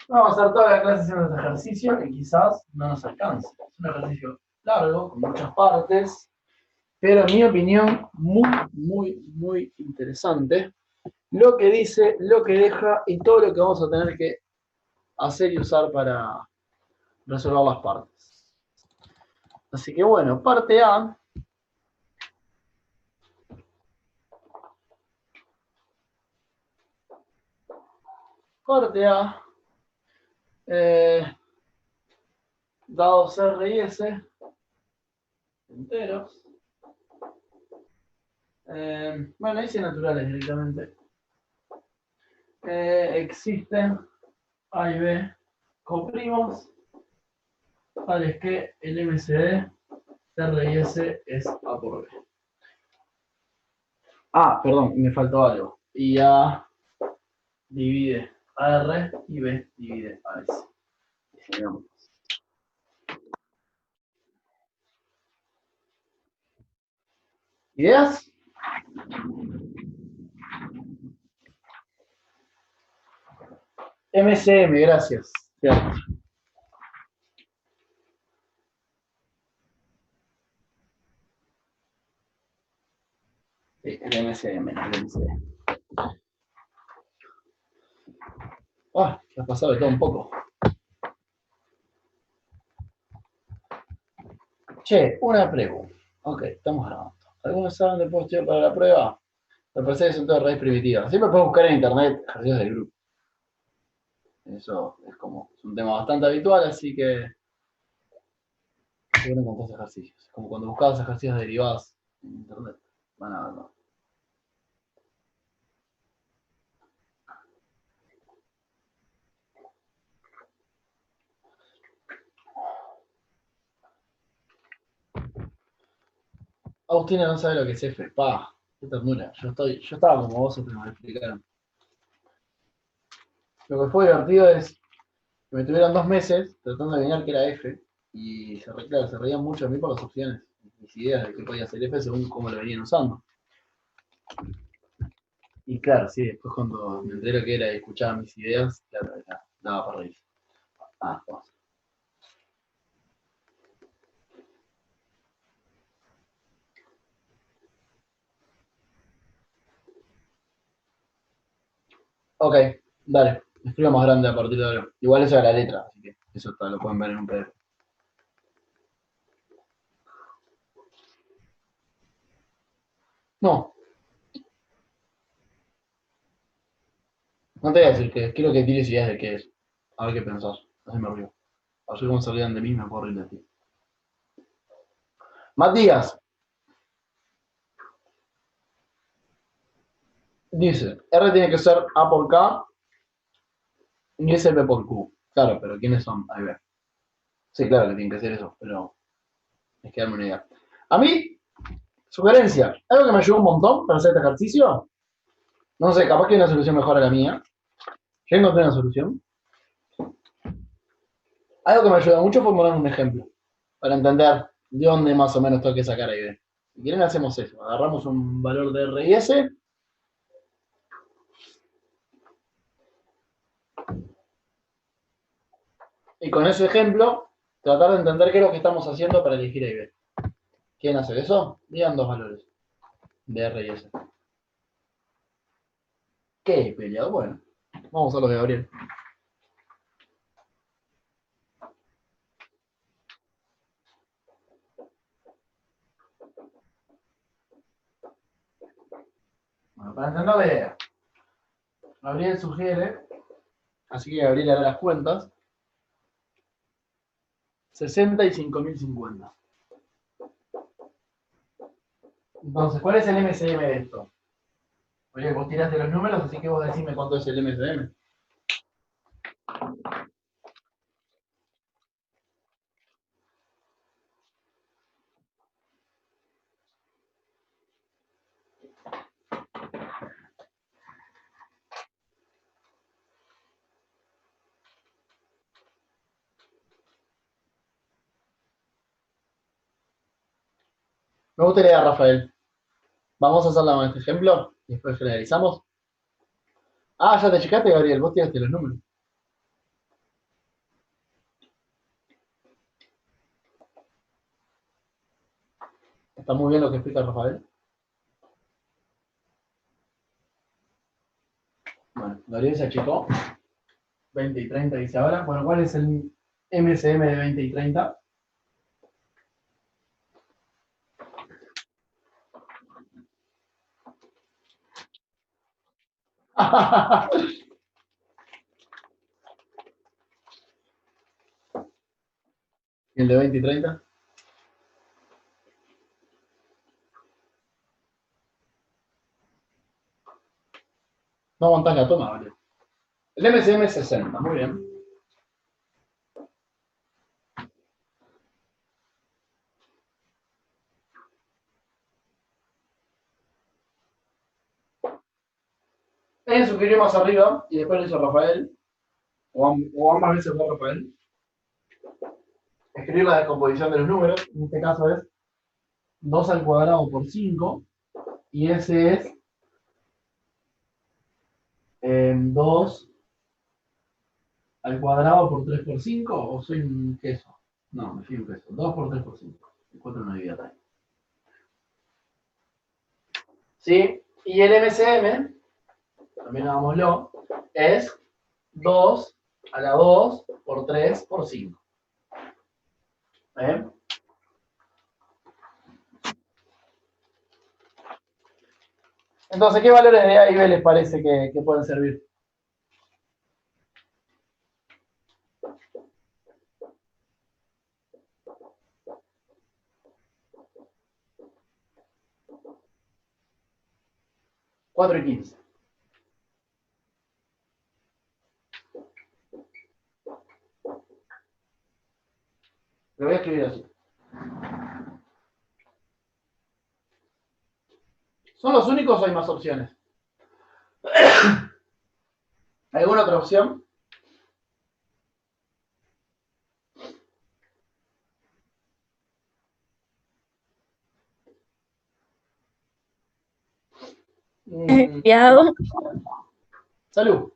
Vamos a hacer toda la clase haciendo este ejercicio que quizás no nos alcance. Es un ejercicio largo, con muchas partes, pero en mi opinión muy interesante. Lo que dice, lo que deja y todo lo que vamos a tener que hacer y usar para resolver las partes. Así que bueno, parte A. Parte A. Dados R y S enteros. Bueno, hice naturales directamente. Existen A y B coprimos tales que el MCD de R y S es A por B. Ah, perdón, me faltó algo. Y A divide a R y B divide a S. Digamos. ¿Ideas? MCM, gracias. Cierto. Sí, el MCM, el MCM. Ah, que ha pasado de todo un poco. Che, una pregunta. Ok, estamos grabando. ¿Algunos saben de puedo estudiar para la prueba? Me parece que son todas raíces primitivas. Siempre puedes buscar en internet ejercicios del grupo. Eso es como es un tema bastante habitual, así que seguro encontrás ejercicios. Como cuando buscabas ejercicios derivados en internet. Van a verlo. Agustina no sabe lo que es F. Pa, qué ternura. Yo estaba como vos, pero me lo explicaron. Lo que fue divertido es que me tuvieron 2 meses tratando de adivinar qué era F. Y claro, se reían mucho de mí por las opciones. Mis ideas de qué podía ser F según cómo lo venían usando. Y claro, sí, después cuando me entero que era y escuchaba mis ideas, claro, daba para reír. Ah, vamos. Ok, dale. Escribo más grande a partir de ahora. Igual eso era la letra, así que eso lo pueden ver en un PDF. No, no te voy a decir que quiero que tires ideas de qué es. A ver qué pensás. Así me río. A ver cómo se olvidan de mí, me puedo reír de ti. Matías dice, R tiene que ser A por K y S B por Q. Claro, pero ¿quiénes son? Ahí ve. Sí, claro que tiene que ser eso, pero es que darme una idea. A mí, sugerencia, algo que me ayudó un montón para hacer este ejercicio. No sé, capaz que hay una solución mejor a la mía. Yo encontré una solución. Algo que me ayudó mucho fue poner un ejemplo para entender de dónde más o menos tengo que sacar ahí. Si quieren hacemos eso, agarramos un valor de R y S y con ese ejemplo tratar de entender qué es lo que estamos haciendo para elegir A y B. ¿Quieren hacer eso? Digan dos valores de R y S. ¿Qué peleado? Bueno, vamos a lo de Gabriel. Bueno, para entender la idea, Gabriel sugiere, así que Gabriel hará las cuentas, 65.050. Entonces, ¿cuál es el MCM de esto? Oye, vos tiraste los números, así que vos decime cuánto es el MCM. Me gustaría, Rafael. Vamos a hacerla con este ejemplo y después generalizamos. Ah, ya te checaste, Gabriel. Vos tiraste los números. Está muy bien lo que explica Rafael. Bueno, Gabriel se achicó. 20 y 30 dice ahora. Bueno, ¿cuál es el MCM de 20 y 30? ¿Y el de 20 y 30? No aguantás la toma, vale. El MCM es 60, muy bien. Ella sugirió más arriba y después lo hizo Rafael, o ambas veces fue Rafael, escribir la descomposición de los números. En este caso es 2 al cuadrado por 5, y ese es 2 al cuadrado por 3 por 5, o soy un queso. No, me fui un queso. 2 por 3 por 5. Encuentro una dividida ahí. ¿Sí? Y el MCM, también hagámoslo, es 2 a la 2 por 3 por 5. ¿Eh? Entonces, ¿qué valores de A y B les parece que pueden servir? Cuatro y 15. Lo voy a escribir así. ¿Son los únicos o hay más opciones? ¿Alguna otra opción? Fiado. Salud.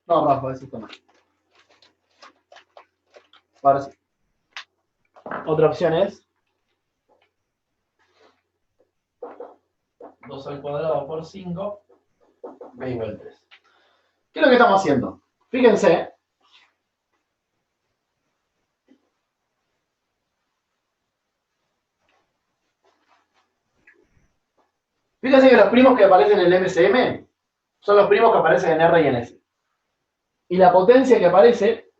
No, Rafa, eso está mal. Ahora sí. Otra opción es 2 al cuadrado por 5, b igual 3. ¿Qué es lo que estamos haciendo? Fíjense. Fíjense que los primos que aparecen en el MCM son los primos que aparecen en R y en S. Y la potencia que aparece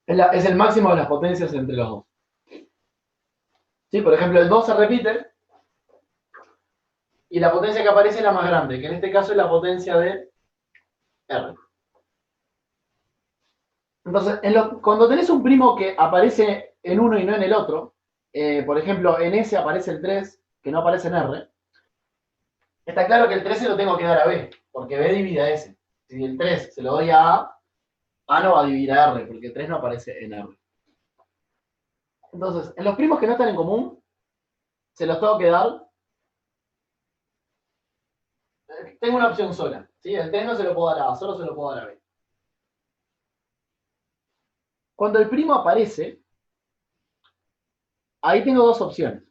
es el máximo de las potencias entre los dos. ¿Sí? Por ejemplo, el 2 se repite y la potencia que aparece es la más grande, que en este caso es la potencia de R. Entonces, cuando tenés un primo que aparece en uno y no en el otro, por ejemplo, en S aparece el 3, que no aparece en R, está claro que el 3 se lo tengo que dar a B, porque B divide a S. Si el 3 se lo doy a A no va a dividir a R, porque el 3 no aparece en R. Entonces, en los primos que no están en común, se los tengo que dar. Tengo una opción sola, ¿sí? El 3 no se lo puedo dar a A, solo se lo puedo dar a B. Cuando el primo aparece, ahí tengo dos opciones.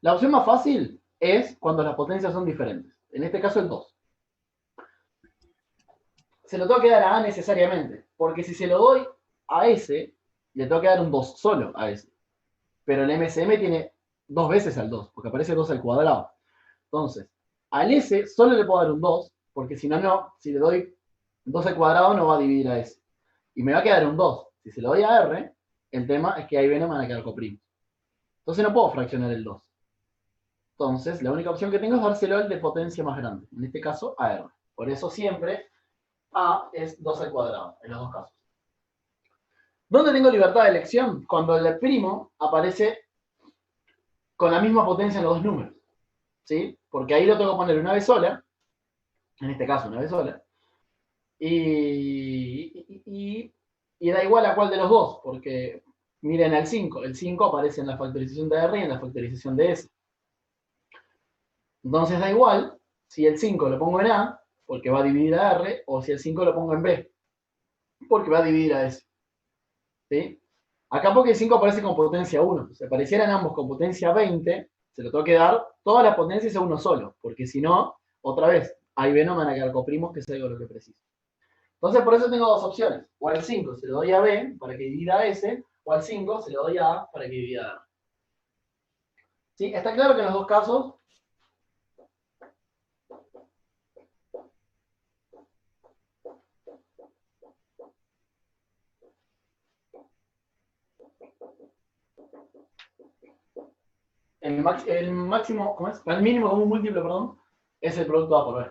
La opción más fácil es cuando las potencias son diferentes. En este caso el 2. Se lo tengo que dar a A necesariamente, porque si se lo doy a S, le tengo que dar un 2 solo a S. Pero el MCM tiene dos veces al 2, porque aparece 2 al cuadrado. Entonces, al S solo le puedo dar un 2, porque si no, si le doy 2 al cuadrado no va a dividir a S. Y me va a quedar un 2. Si se lo doy a R, el tema es que ahí viene, me van a quedar coprimos. Entonces no puedo fraccionar el 2. Entonces, la única opción que tengo es dárselo al de potencia más grande, en este caso a R. Por eso siempre A es 2 al cuadrado, en los dos casos. ¿Dónde tengo libertad de elección? Cuando el primo aparece con la misma potencia en los dos números. ¿Sí? Porque ahí lo tengo que poner una vez sola, en este caso una vez sola, y da igual a cuál de los dos, porque miren al 5. El 5 aparece en la factorización de R y en la factorización de S. Entonces da igual si el 5 lo pongo en A, porque va a dividir a R, o si el 5 lo pongo en B, porque va a dividir a S. ¿sí? Acá porque el 5 aparece con potencia 1. Si aparecieran ambos con potencia 20, se lo tengo que dar todas las potencias a uno solo, porque si no, otra vez, A y B no me van a quedar coprimos, que es algo lo que preciso. Entonces, por eso tengo dos opciones. O al 5 se lo doy a B para que divida a S, o al 5 se lo doy a A para que divida a R. ¿Sí? Está claro que en los dos casos el máximo, ¿cómo es? El mínimo común múltiplo, perdón, es el producto A por B.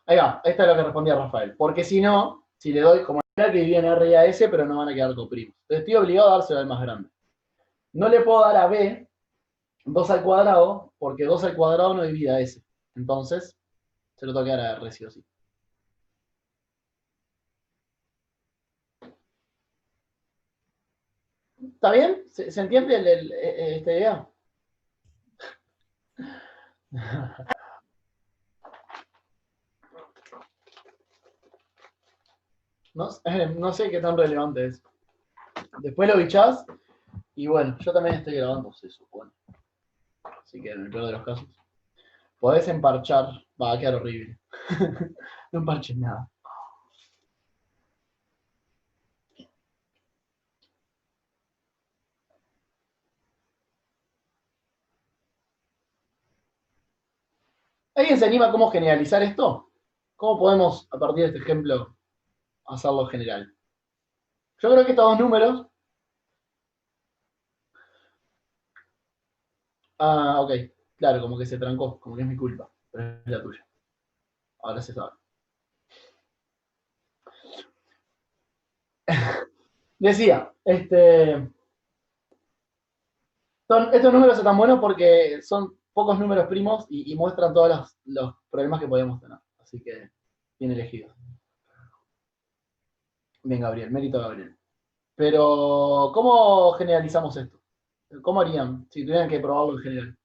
Ahí va, esta es lo que respondía Rafael. Porque si no, si le doy como que dividen R y a S, pero no van a quedar coprimos. Entonces estoy obligado a dárselo al más grande. No le puedo dar a B 2 al cuadrado, porque 2 al cuadrado no divide a S. Entonces, se lo tengo que dar a R sí o sí. ¿Está bien? ¿Se entiende esta idea? No, no sé qué tan relevante es. Después lo bichás y bueno, yo también estoy grabando, se supone. Así que en el peor de los casos. Podés emparchar, va a quedar horrible. No emparches nada. ¿Alguien se anima a cómo generalizar esto? ¿Cómo podemos, a partir de este ejemplo, hacerlo general? Yo creo que estos dos números. Ah, ok. Claro, como que se trancó, como que es mi culpa, pero es la tuya. Ahora se sabe. Decía, estos números están buenos porque son pocos números primos y muestran todos los problemas que podemos tener. Así que, bien elegido. Bien, Gabriel, mérito Gabriel. Pero, ¿cómo generalizamos esto? ¿Cómo harían si tuvieran que probarlo en general?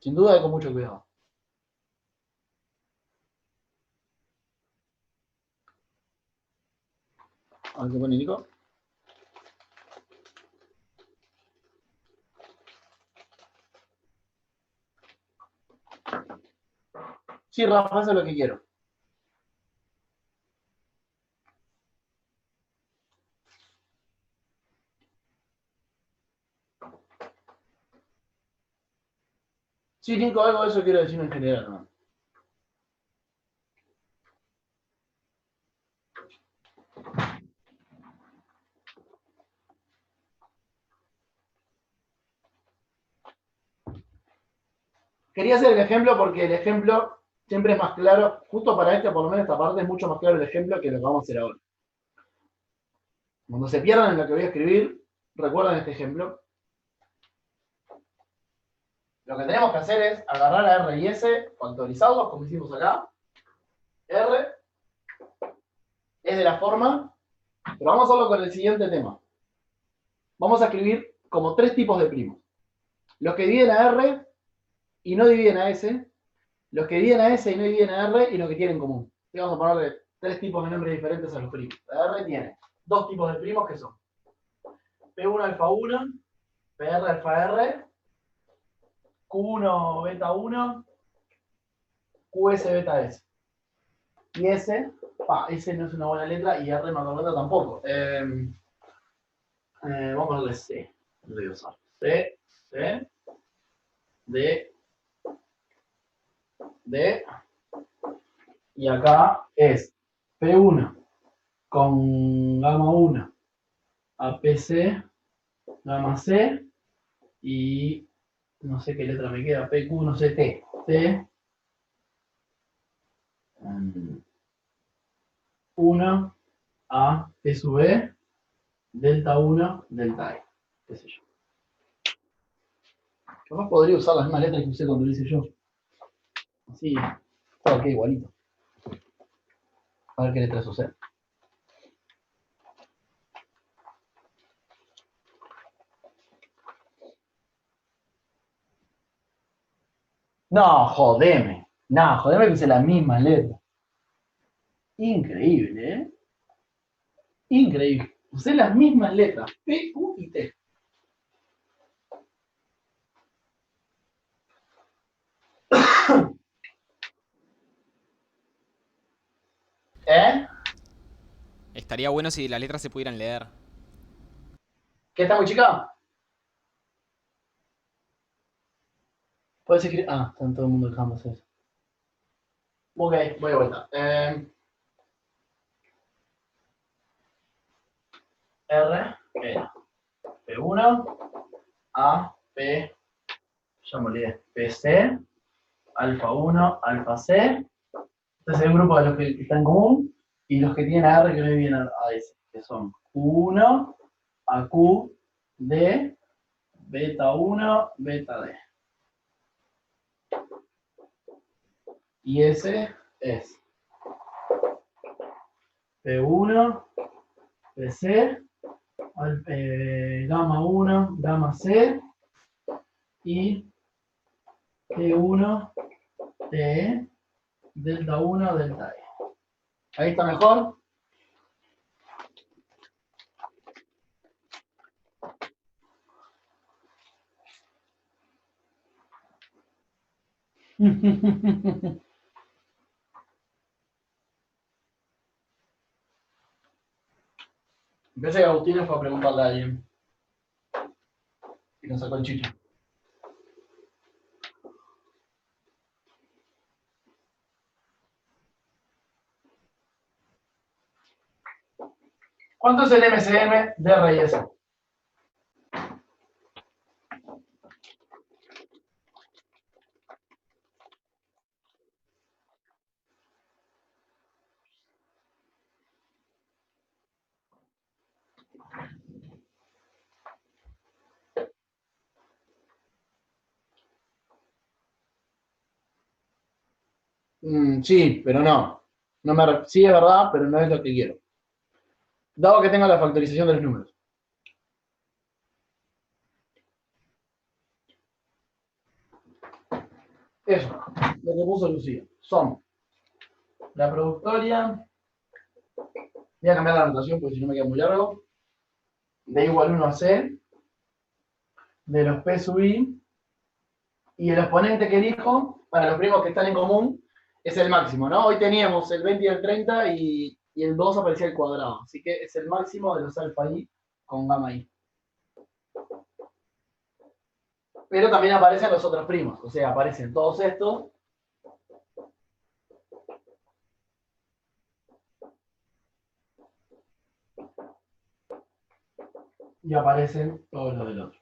Sin duda y con mucho cuidado. A ver qué pone Nico. Sí, Rafa, eso es lo que quiero. Sí, Nico, algo de eso quiero decir en general, ¿no? Quería hacer el ejemplo porque el ejemplo siempre es más claro, justo para por lo menos esta parte es mucho más claro el ejemplo que lo que vamos a hacer ahora. Cuando se pierdan en lo que voy a escribir, recuerden este ejemplo. Lo que tenemos que hacer es agarrar a R y S, factorizarlos, como hicimos acá. R es de la forma, pero vamos a hacerlo con el siguiente tema. Vamos a escribir como tres tipos de primos. Los que dividen a R y no dividen a S, los que dividen a S y no dividen a R y los que tienen en común. Y vamos a ponerle tres tipos de nombres diferentes a los primos. La R tiene dos tipos de primos que son P1 alfa 1, PR alfa R, Q1 beta 1, QS beta S. Y S, S no es una buena letra y R no es tampoco. Vamos a ponerle C. No voy a usar. C, C, D, D. Y acá es P1 con gamma 1 APC, gamma C y no sé qué letra me queda, PQ, no sé, T. T 1 a P sub E, delta 1, delta E. Qué sé yo. Yo podría usar las mismas letras que usé cuando lo hice yo. Así, todo queda igualito. A ver qué letra sucede. No, jodeme. No, jodeme que usé la misma letra. Increíble, ¿eh? Increíble. Usé las mismas letras. P, U y T. ¿Eh? Estaría bueno si las letras se pudieran leer. ¿Qué está muy chica? Puedes escribir. Ah, está todo el mundo dejándose eso. Ok, voy de vuelta. R, E, P1, A, P, ya me olvidé, PC, alfa 1, alfa C. Este es el grupo de los que están en común. Y los que tienen R que no vienen a ese, que son Q1, AQ, D, beta 1, beta D. Y ese es P1, PC, gamma 1, gamma C y T1, TE, delta 1, delta E. Ahí está mejor. Pensé que Agustín fue a preguntarle a alguien y nos sacó el chicho. ¿Cuánto es el MCM de RS? Sí, pero no. Sí es verdad, pero no es lo que quiero. Dado que tengo la factorización de los números. Eso, lo que puso Lucía. Son la productoria. Voy a cambiar la anotación porque si no me queda muy largo. De igual 1 a C. De los P sub I. Y el exponente que elijo, para los primos que están en común, es el máximo, ¿no? Hoy teníamos el 20 y el 30 y el 2 aparecía al cuadrado. Así que es el máximo de los alfa I con gamma I. Pero también aparecen los otros primos. O sea, aparecen todos estos. Y aparecen todos los del otro.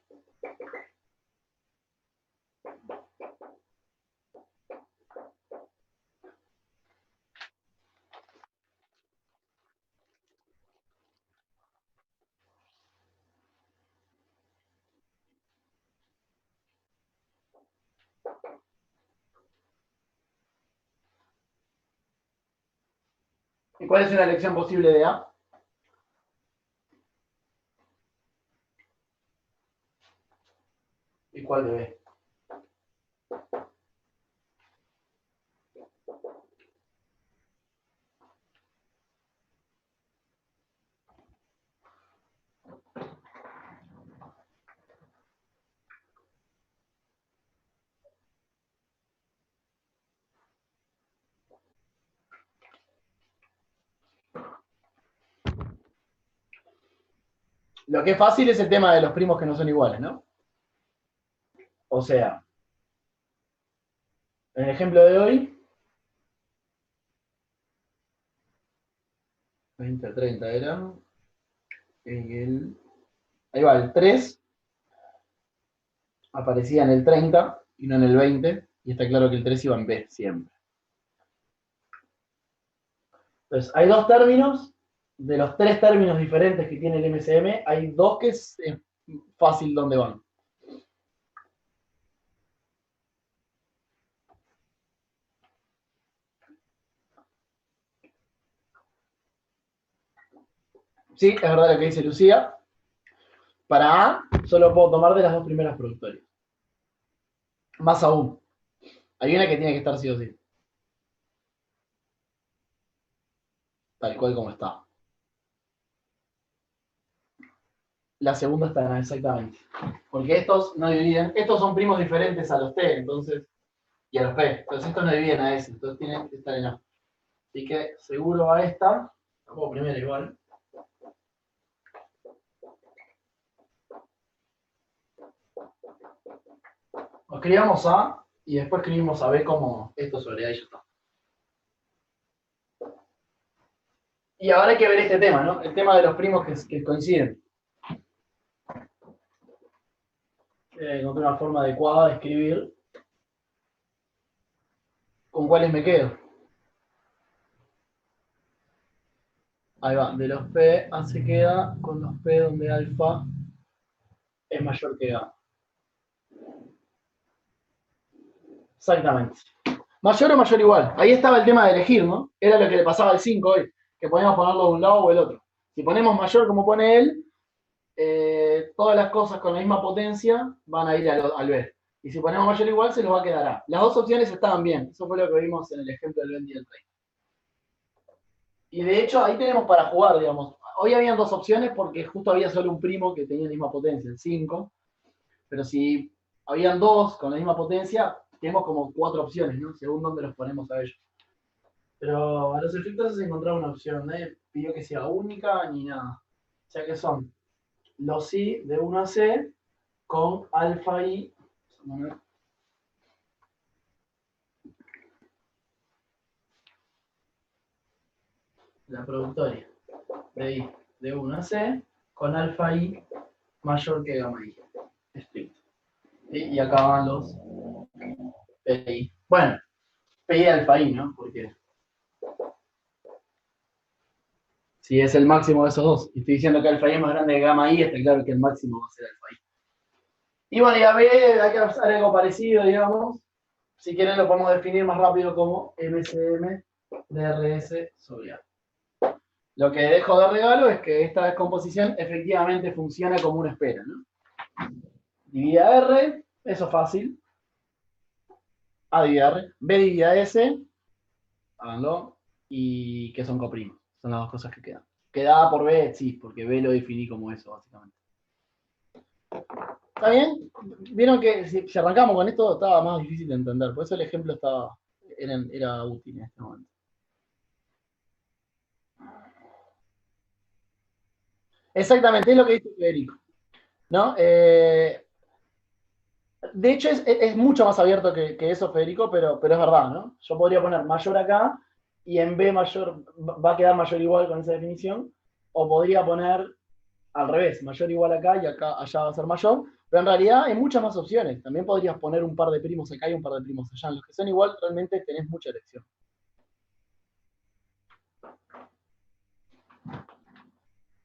¿Y cuál es una elección posible de A? ¿Y cuál de B? Lo que es fácil es el tema de los primos que no son iguales, ¿no? O sea, en el ejemplo de hoy, 20 a 30 era. Ahí va, el 3 aparecía en el 30 y no en el 20. Y está claro que el 3 iba en B siempre. Entonces, hay dos términos. De los tres términos diferentes que tiene el MCM, hay dos que es fácil dónde van. Sí, es verdad lo que dice Lucía. Para A, solo puedo tomar de las dos primeras productorias. Más aún, hay una que tiene que estar sí o sí. Tal cual como está. La segunda está en A, exactamente. Porque estos no dividen, estos son primos diferentes a los T, entonces, y a los P. Entonces estos no dividen a S, entonces tienen que estar en A. Así que seguro a esta, la pongo primero igual. Escribamos A y después escribimos a B como esto sobre A y ya está. Y ahora hay que ver este tema, ¿no? El tema de los primos que coinciden. Encontré una forma adecuada de escribir con cuáles me quedo. Ahí va, de los P A se queda con los P donde alfa es mayor que A. Exactamente. Mayor o mayor igual. Ahí estaba el tema de elegir, ¿no? Era lo que le pasaba al 5 hoy, que podíamos ponerlo de un lado o el otro. Si ponemos mayor como pone él, todas las cosas con la misma potencia van a ir al B. Y si ponemos mayor o igual, se nos va a quedar A. Las dos opciones estaban bien. Eso fue lo que vimos en el ejemplo del 20 y del 30. Y de hecho, ahí tenemos para jugar, digamos. Hoy habían dos opciones porque justo había solo un primo que tenía la misma potencia, el 5. Pero si habían dos con la misma potencia, tenemos como 4 opciones, ¿no? Según dónde los ponemos a ellos. Pero a los efectos se encontraba una opción, nadie pidió que sea única ni nada. O sea que son los I de 1 a C con alfa I. La productoria de I de 1 a C con alfa I mayor que gamma I. Estricto. Y acá van los PI. Bueno, PI alfa I, ¿no? Porque si es el máximo de esos dos, y estoy diciendo que alfa I es más grande que gamma I, está claro que el máximo va a ser alfa I. Y bueno, y a B hay que hacer algo parecido, digamos. Si quieren lo podemos definir más rápido como MCM DRS sobre A. Lo que dejo de regalo es que esta descomposición efectivamente funciona como una espera, ¿no? Divida R, eso es fácil. A divida R, B divida S, háganlo, y que son coprimos. Son las dos cosas que quedan. Queda A por B, sí, porque B lo definí como eso, básicamente. ¿Está bien? Vieron que si arrancamos con esto estaba más difícil de entender, por eso el ejemplo era útil en este momento. Exactamente, es lo que dice Federico, ¿no? De hecho, es mucho más abierto que eso, Federico, pero es verdad, ¿no? Yo podría poner mayor acá y en B mayor va a quedar mayor igual con esa definición, o podría poner al revés, mayor igual acá y acá allá va a ser mayor, pero en realidad hay muchas más opciones. También podrías poner un par de primos acá y un par de primos allá. En los que son igual, realmente tenés mucha elección.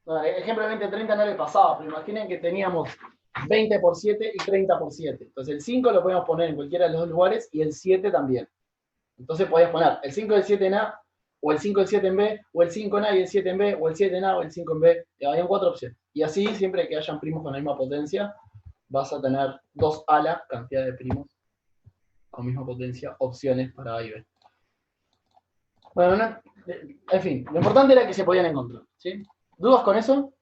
No, el ejemplo de 2030 no le pasaba, pero imaginen que teníamos 20 por 7 y 30 por 7. Entonces el 5 lo podemos poner en cualquiera de los dos lugares y el 7 también. Entonces podías poner el 5 y el 7 en A, o el 5 y el 7 en B, o el 5 en A y el 7 en B, o el 7 en A o el 5 en B. Habían 4 opciones. Y así, siempre que hayan primos con la misma potencia, vas a tener 2 a la cantidad de primos con misma potencia, opciones para A y B. Bueno, en fin, lo importante era que se podían encontrar, ¿sí? ¿Dudas con eso?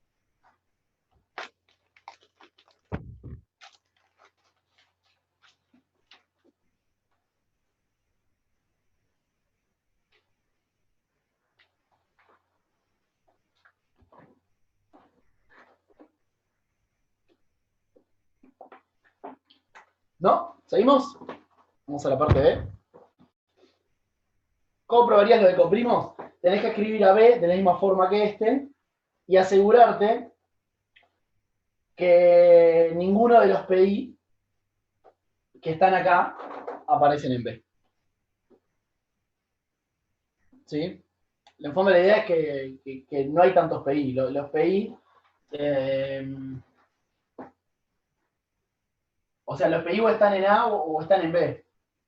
¿No? ¿Seguimos? Vamos a la parte B. ¿Cómo probarías lo de coprimos? Tenés que escribir a B de la misma forma que este y asegurarte que ninguno de los PI que están acá aparecen en B. ¿Sí? En fondo la idea es que no hay tantos PI. Los PI... o sea, los PI o están en A o están en B.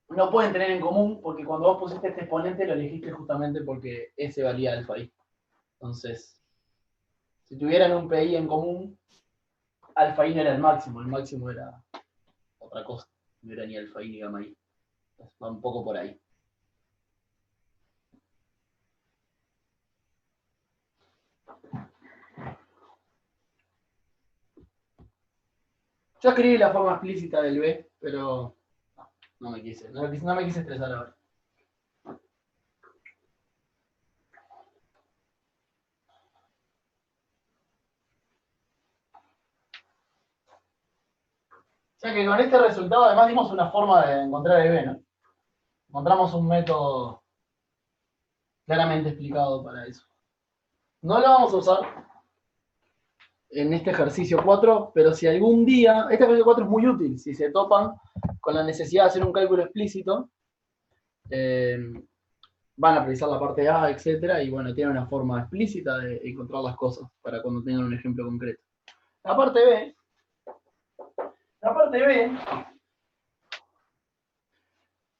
No pueden tener en común porque cuando vos pusiste este exponente lo elegiste justamente porque ese valía alfa I. Entonces, Si tuvieran un PI en común, alfa i no era el máximo era otra cosa. No era ni alfa i ni gamma i. Va un poco por ahí. Yo escribí la forma explícita del B, pero no me quise estresar ahora. O sea que con este resultado además dimos una forma de encontrar el B, ¿no? Encontramos un método claramente explicado para eso. No lo vamos a usar en este ejercicio 4, pero si algún día, este ejercicio 4 es muy útil, si se topan con la necesidad de hacer un cálculo explícito, van a precisar la parte A, etcétera, y bueno, tienen una forma explícita de encontrar las cosas para cuando tengan un ejemplo concreto. La parte B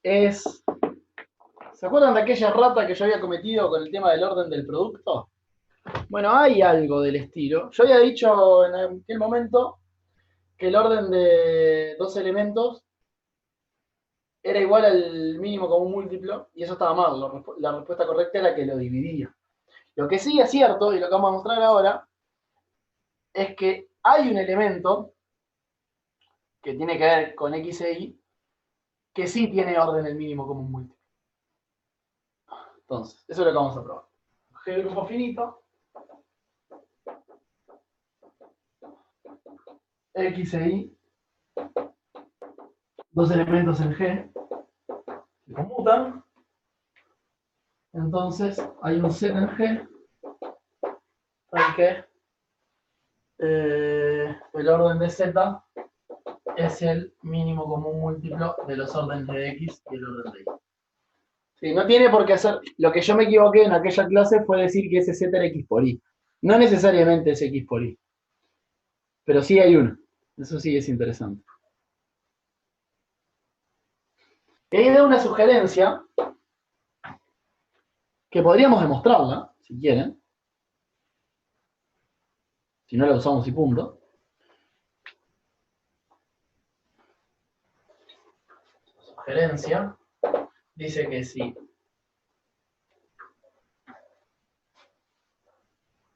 es, ¿se acuerdan de aquella rata que yo había cometido con el tema del orden del producto? Bueno, hay algo del estilo. Yo había dicho en aquel momento que el orden de dos elementos era igual al mínimo común múltiplo, y eso estaba mal. La respuesta correcta era que lo dividía. Lo que sí es cierto, y lo que vamos a mostrar ahora, es que hay un elemento que tiene que ver con X e Y, que sí tiene orden el mínimo común múltiplo. Entonces, eso es lo que vamos a probar. G de grupo finito, X e Y, dos elementos en G, se conmutan. Entonces, hay un set en G, en que el orden de Z es el mínimo común múltiplo de los órdenes de X y el orden de Y. Sí, no tiene por qué hacer. Lo que yo me equivoqué en aquella clase fue decir que ese Z era X por Y. No necesariamente es X por Y. Pero sí hay uno. Eso sí es interesante. Y ahí da una sugerencia que podríamos demostrarla, si quieren. Si no la usamos y punto. Sugerencia dice que sí.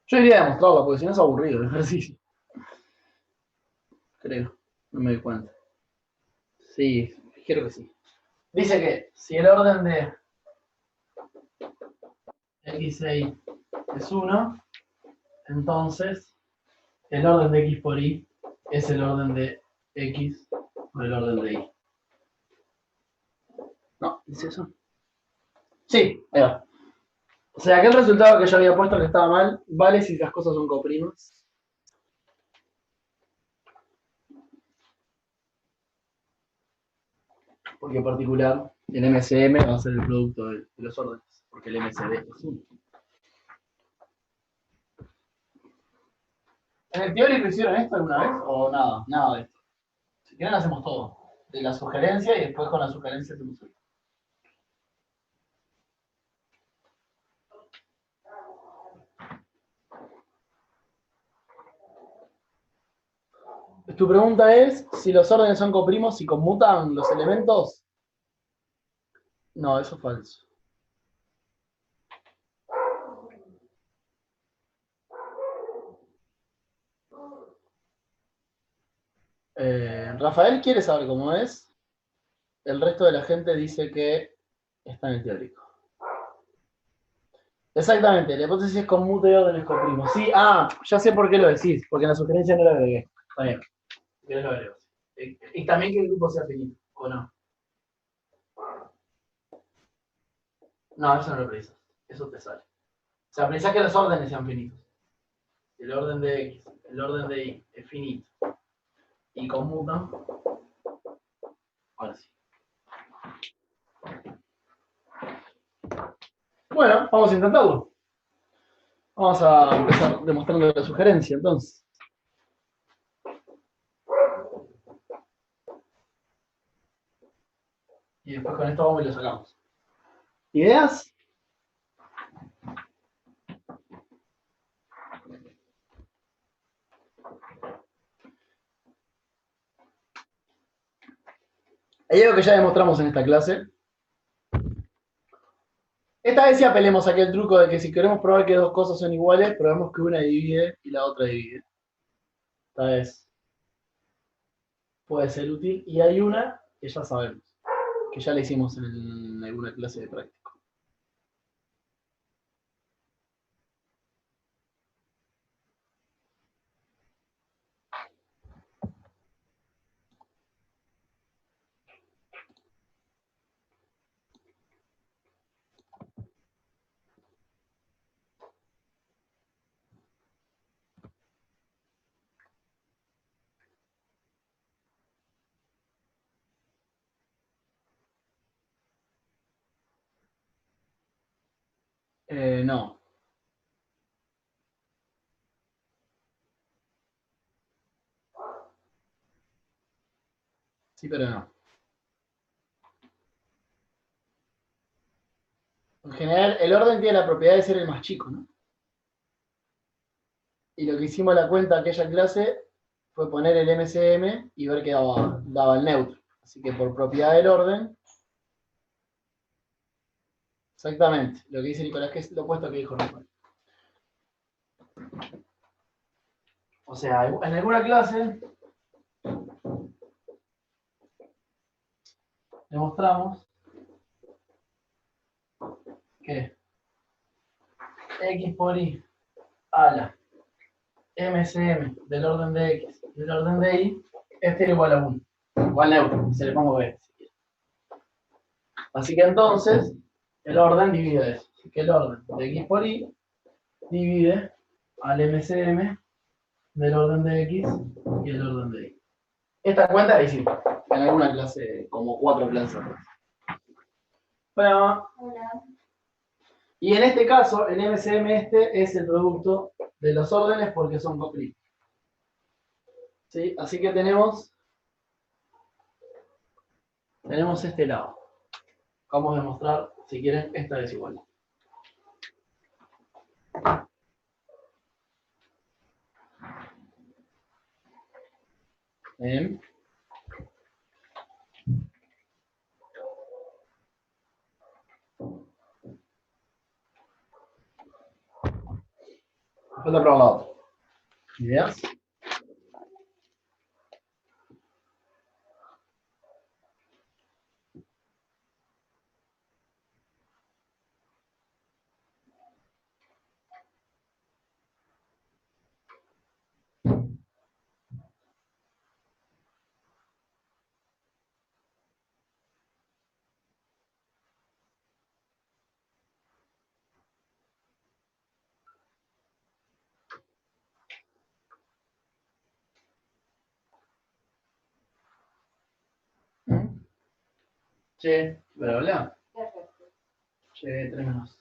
Yo iría a demostrarla, porque si no es aburrido el ejercicio. Creo. No me doy cuenta. Sí, creo que sí. Dice que si el orden de X6 es 1, entonces el orden de X por Y es el orden de X por el orden de Y. ¿No? ¿Dice eso? Sí, ahí va. O sea, aquel resultado que yo había puesto que estaba mal, vale si las cosas son coprimas. Porque en particular, el MCM va a ser el producto de los órdenes, porque el MCD es 1. ¿En el teórico hicieron esto alguna vez? ¿O nada? Nada de esto. Si quieren hacemos todo. De la sugerencia y después con la sugerencia hacemos esto. Tu pregunta es si los órdenes son coprimos, si conmutan los elementos. No, eso es falso. Rafael quiere saber cómo es. El resto de la gente dice que está en el teórico. Exactamente, la hipótesis es conmute órdenes coprimos. Sí, ya sé por qué lo decís, porque en la sugerencia no lo agregué. Está bien. Yo lo agrego. Y también que el grupo sea finito, ¿o no? No, eso no lo precisas. Eso te sale. O sea, precisas que los órdenes sean finitos. El orden de X, el orden de Y es finito. Y conmutan. Ahora sí. Bueno, vamos a intentarlo. Vamos a empezar demostrando la sugerencia, entonces. Y después con esto vamos y lo sacamos. ¿Ideas? Hay algo que ya demostramos en esta clase. Esta vez sí apelemos a aquel truco de que si queremos probar que dos cosas son iguales, probemos que una divide y la otra divide. Esta vez puede ser útil. Y hay una que ya sabemos, que ya la hicimos en alguna clase de práctica. No. Sí, pero no. En general, el orden tiene la propiedad de ser el más chico, ¿no? Y lo que hicimos a la cuenta aquella clase fue poner el MCM y ver que daba el neutro. Así que por propiedad del orden, exactamente, lo que dice Nicolás, que es lo opuesto que dijo Rafael. O sea, en alguna clase demostramos que x por y a la MCM del orden de x del orden de y era igual a 1. Igual neutro, se le pongo b. Así que entonces, el orden divide eso. Así que el orden de x por y divide al MCM del orden de x y el orden de y. Esta cuenta la hicimos en alguna clase, como 4 clases atrás. Bueno, y en este caso, el MCM este es el producto de los órdenes porque son coprime. ¿Sí? Así que tenemos este lado. Vamos a demostrar, si quieren, esta desigualdad. Bien. Falta probar la otra. ¿Ideas? Che, bla, bla. Che, 3 menos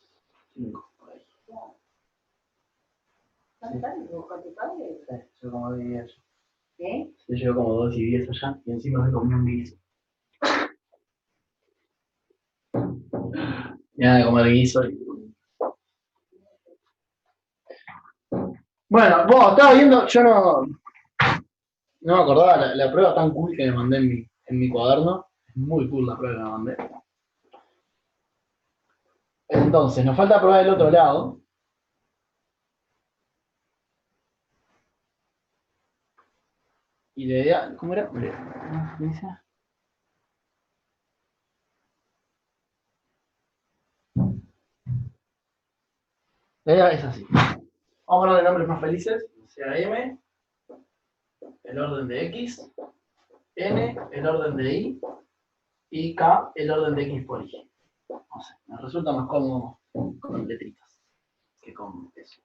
5. Por ahí. Sí, yo como 10. ¿Qué? Yo llevo como 2 y 10 allá y encima me comí un guiso. Nada de comer guiso. Bueno, vos estaba viendo, yo no me acordaba la prueba tan cool que me mandé en mi cuaderno. Es muy cool la prueba que me mandé. Entonces, nos falta probar el otro lado. Y la idea, ¿cómo era? ¿Qué dice? La idea es así. Vamos a ponerle nombres más felices. O sea, M, el orden de X, N, el orden de Y, y K, el orden de X por Y. No sé, me resulta más cómodo con letritas que con eso.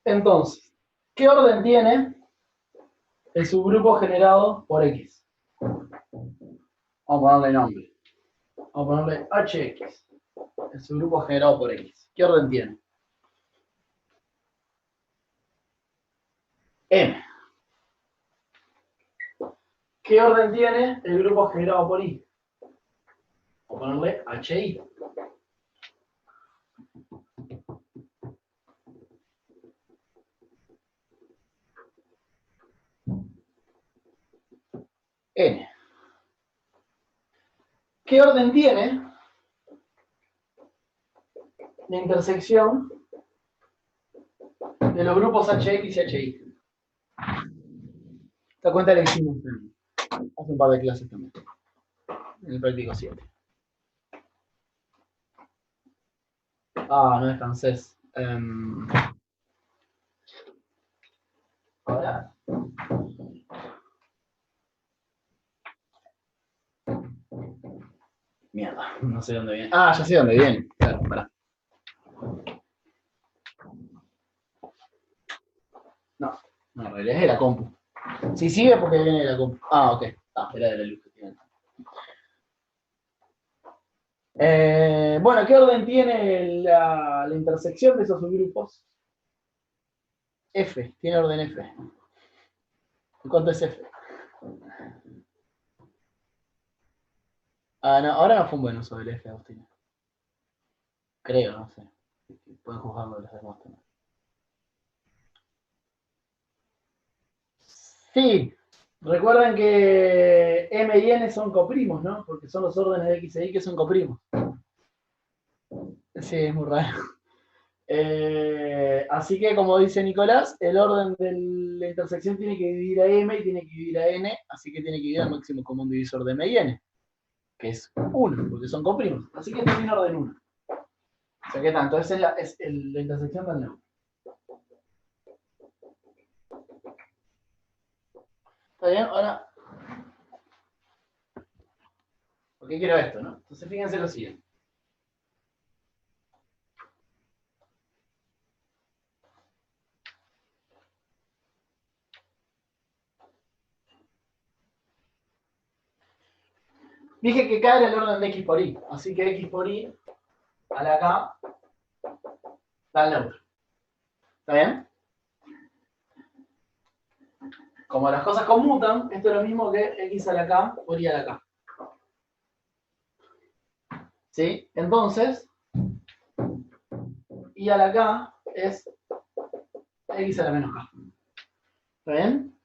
Entonces, ¿qué orden tiene el subgrupo generado por X? Vamos a ponerle nombre. Vamos a ponerle HX. El subgrupo generado por X. ¿Qué orden tiene? M. ¿Qué orden tiene el grupo generado por Y? Vamos a ponerle HI. n. ¿Qué orden tiene la intersección de los grupos HX y HY? Esta cuenta la hicimos hace un par de clases también, en el práctico 7. Ah, no es francés. Ahora. Mierda, no sé dónde viene. Ah, ya sé dónde viene. Claro, pará. No, en realidad es de la compu. Si sigue porque viene de la compu. Ah, ok. Ah, era de la luz que tiene. Bueno, ¿qué orden tiene la intersección de esos subgrupos? F, tiene orden F. ¿Cuánto es F? Ah, no, ahora no fue un buen uso del F, Agustín. Creo, no sé. Pueden juzgarlo los demás también. Sí, recuerden que M y N son coprimos, ¿no? Porque son los órdenes de X e Y que son coprimos. Sí, es muy raro. Así que, como dice Nicolás, el orden de la intersección tiene que dividir a M y tiene que dividir a N, así que tiene que dividir al máximo común divisor de M y N, que es 1, porque son coprimos. Así que tiene orden 1. O sea, ¿qué tanto? Esa es la intersección del neutro. ¿Está bien? Ahora, ¿por qué quiero esto, no? Entonces, fíjense lo siguiente. Dije que K era el orden de X por Y, así que X por Y a la K da el neutro. ¿Está bien? Como las cosas conmutan, esto es lo mismo que X a la K por Y a la K. ¿Sí? Entonces, Y a la K es X a la menos K. ¿Está bien?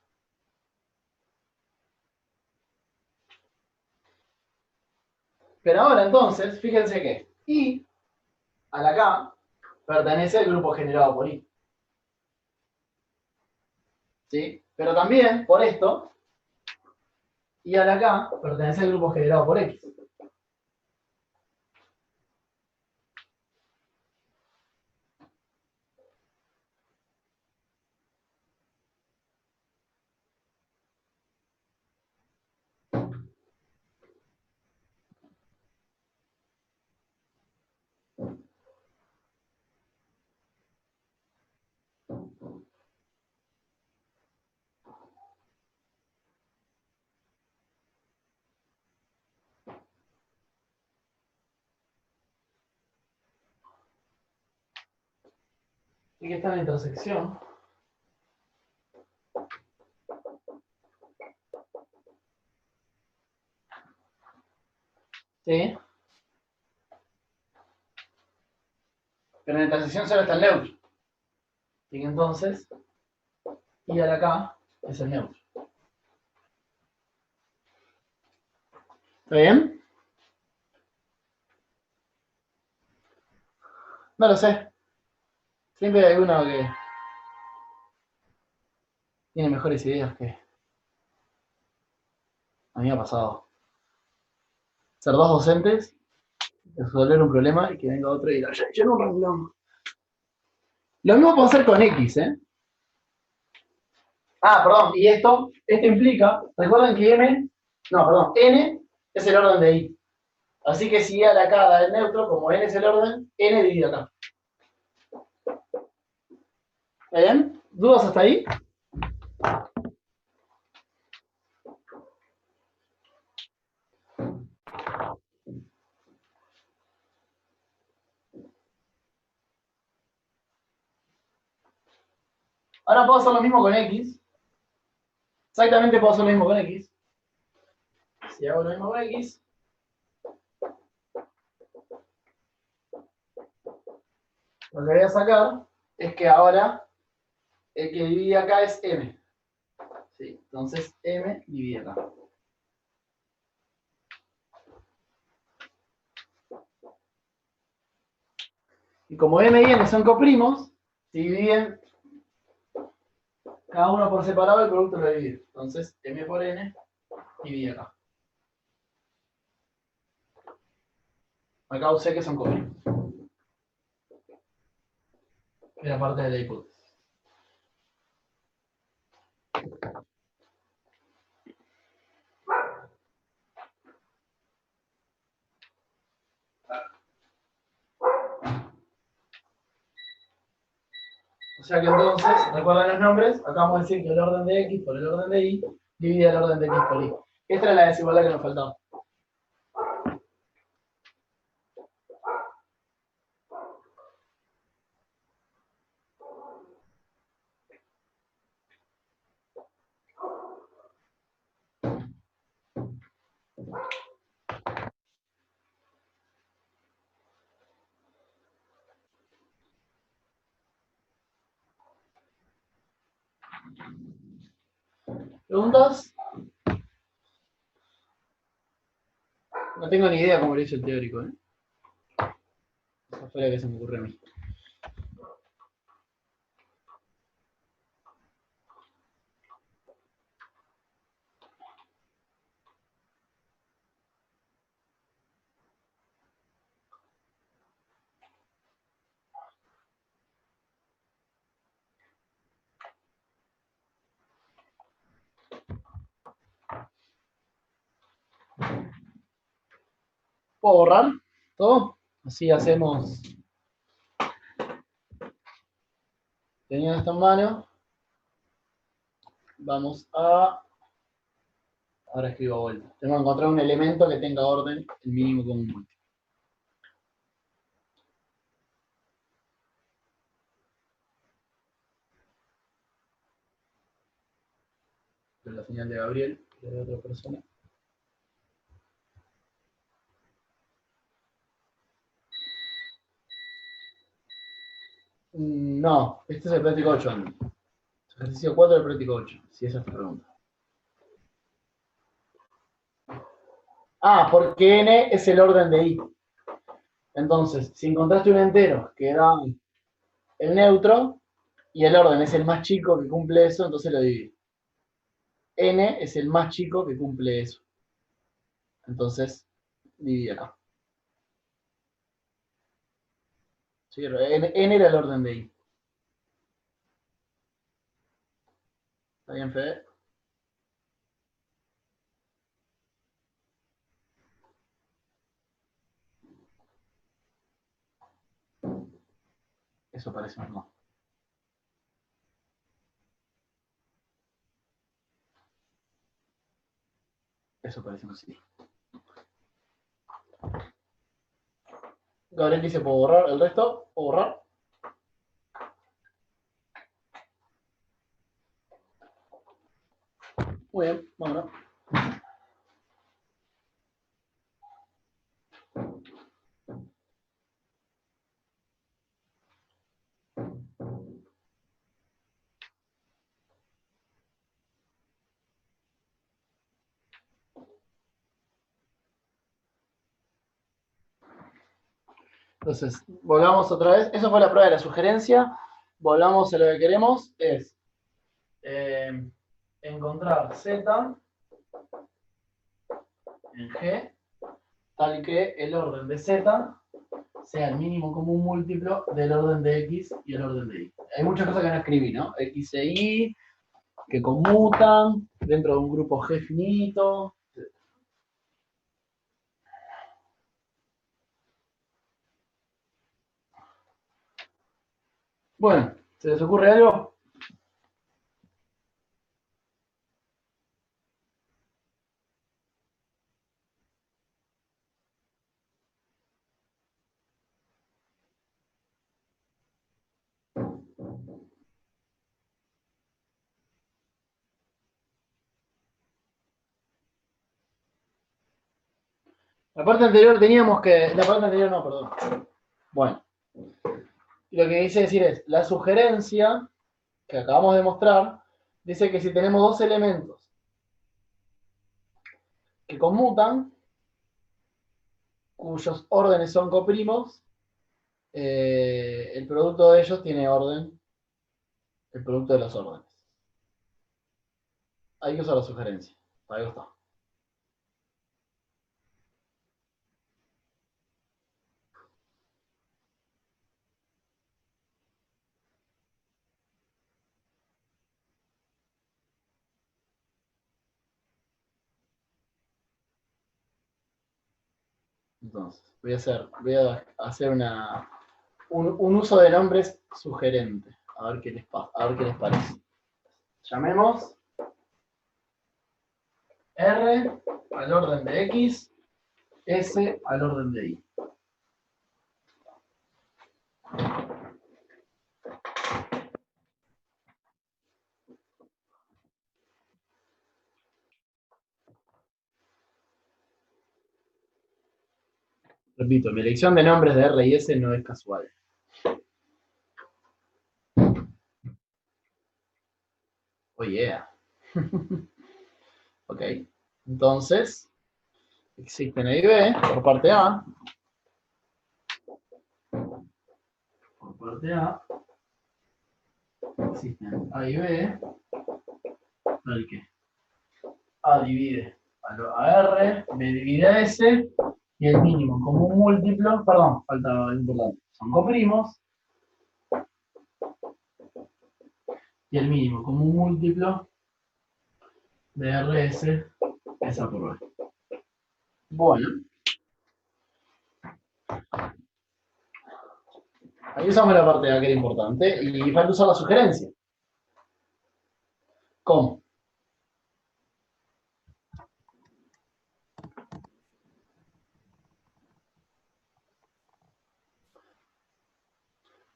Pero ahora entonces, fíjense que Y a la K pertenece al grupo generado por Y. ¿Sí? Pero también, por esto, Y a la K pertenece al grupo generado por X. Y que está en la intersección. ¿Sí? Pero en la intersección solo está el neutro. Y que entonces, Y a la K es el neutro. ¿Está bien? No lo sé. Siempre hay alguno que tiene mejores ideas que a mí me ha pasado. Ser dos docentes, resolver un problema y que venga otro y diga, yo no renglón. Lo mismo puedo hacer con X, ¿eh? Ah, perdón, y esto implica, recuerden que N es el orden de Y. Así que si Y a la K da el neutro, como N es el orden, N divide acá. ¿Está bien? ¿Dudas hasta ahí? Ahora puedo hacer lo mismo con X. Exactamente puedo hacer lo mismo con X. Si hago lo mismo con X, lo que voy a sacar es que ahora el que divide acá es M. ¿Sí? Entonces M divide acá. Y como m y n son coprimos, si dividen cada uno por separado, el producto lo divide. Entonces, m por n divide acá. Acá usé que son coprimos. Era parte de la hipótesis. O sea que entonces, recuerden los nombres, acá vamos a decir que el orden de x por el orden de y divide el orden de x por y. Esta era la desigualdad que nos faltaba. ¿Preguntas? No tengo ni idea cómo lo hizo el teórico, ¿eh? Esa fue la que se me ocurrió a mí. ¿Puedo borrar todo? Así hacemos. Teniendo esto en mano, vamos a. Ahora escribo vuelta. Tengo que encontrar un elemento que tenga orden, el mínimo común múltiplo. La señal de Gabriel, que de otra persona. No, este es el práctico 8. Ejercicio 4 del práctico 8, si esa es tu pregunta. Ah, porque n es el orden de i. Entonces, si encontraste un entero que da el neutro y el orden es el más chico que cumple eso, entonces lo divide. N es el más chico que cumple eso. Entonces, divide acá. ¿Sí? N era el orden de i. ¿Está bien, Fede? Eso parece normal. Eso parece así. Gabriel dice, ¿puedo borrar el resto? ¿Puedo borrar? Muy bien, vámonos. Entonces, volvamos otra vez. Eso fue la prueba de la sugerencia. Volvamos a lo que queremos. Es encontrar Z en G, tal que el orden de Z sea el mínimo común múltiplo del orden de X y el orden de Y. Hay muchas cosas que no escribí, ¿no? X e Y, que conmutan dentro de un grupo G finito. Bueno, ¿se les ocurre algo? La parte anterior teníamos que... La parte anterior no, perdón. Bueno, lo que dice decir es, la sugerencia que acabamos de mostrar, dice que si tenemos dos elementos que conmutan, cuyos órdenes son coprimos, el producto de ellos tiene orden, el producto de los órdenes. Hay que usar la sugerencia. Ahí está. Entonces, voy a hacer un uso de nombres sugerente. A ver qué les parece. Llamemos R al orden de X, S al orden de Y. Repito, mi elección de nombres de R y S no es casual. Oh yeah. Ok. Entonces, existen A y B por parte A. Por parte A. Existen A y B. ¿Al qué? A divide a R, B divide a S, y el mínimo como un múltiplo, perdón, falta importante, son coprimos, y el mínimo como un múltiplo de RS es A por B. Bueno, ahí usamos la parte A que era importante, y falta usar la sugerencia. ¿Cómo?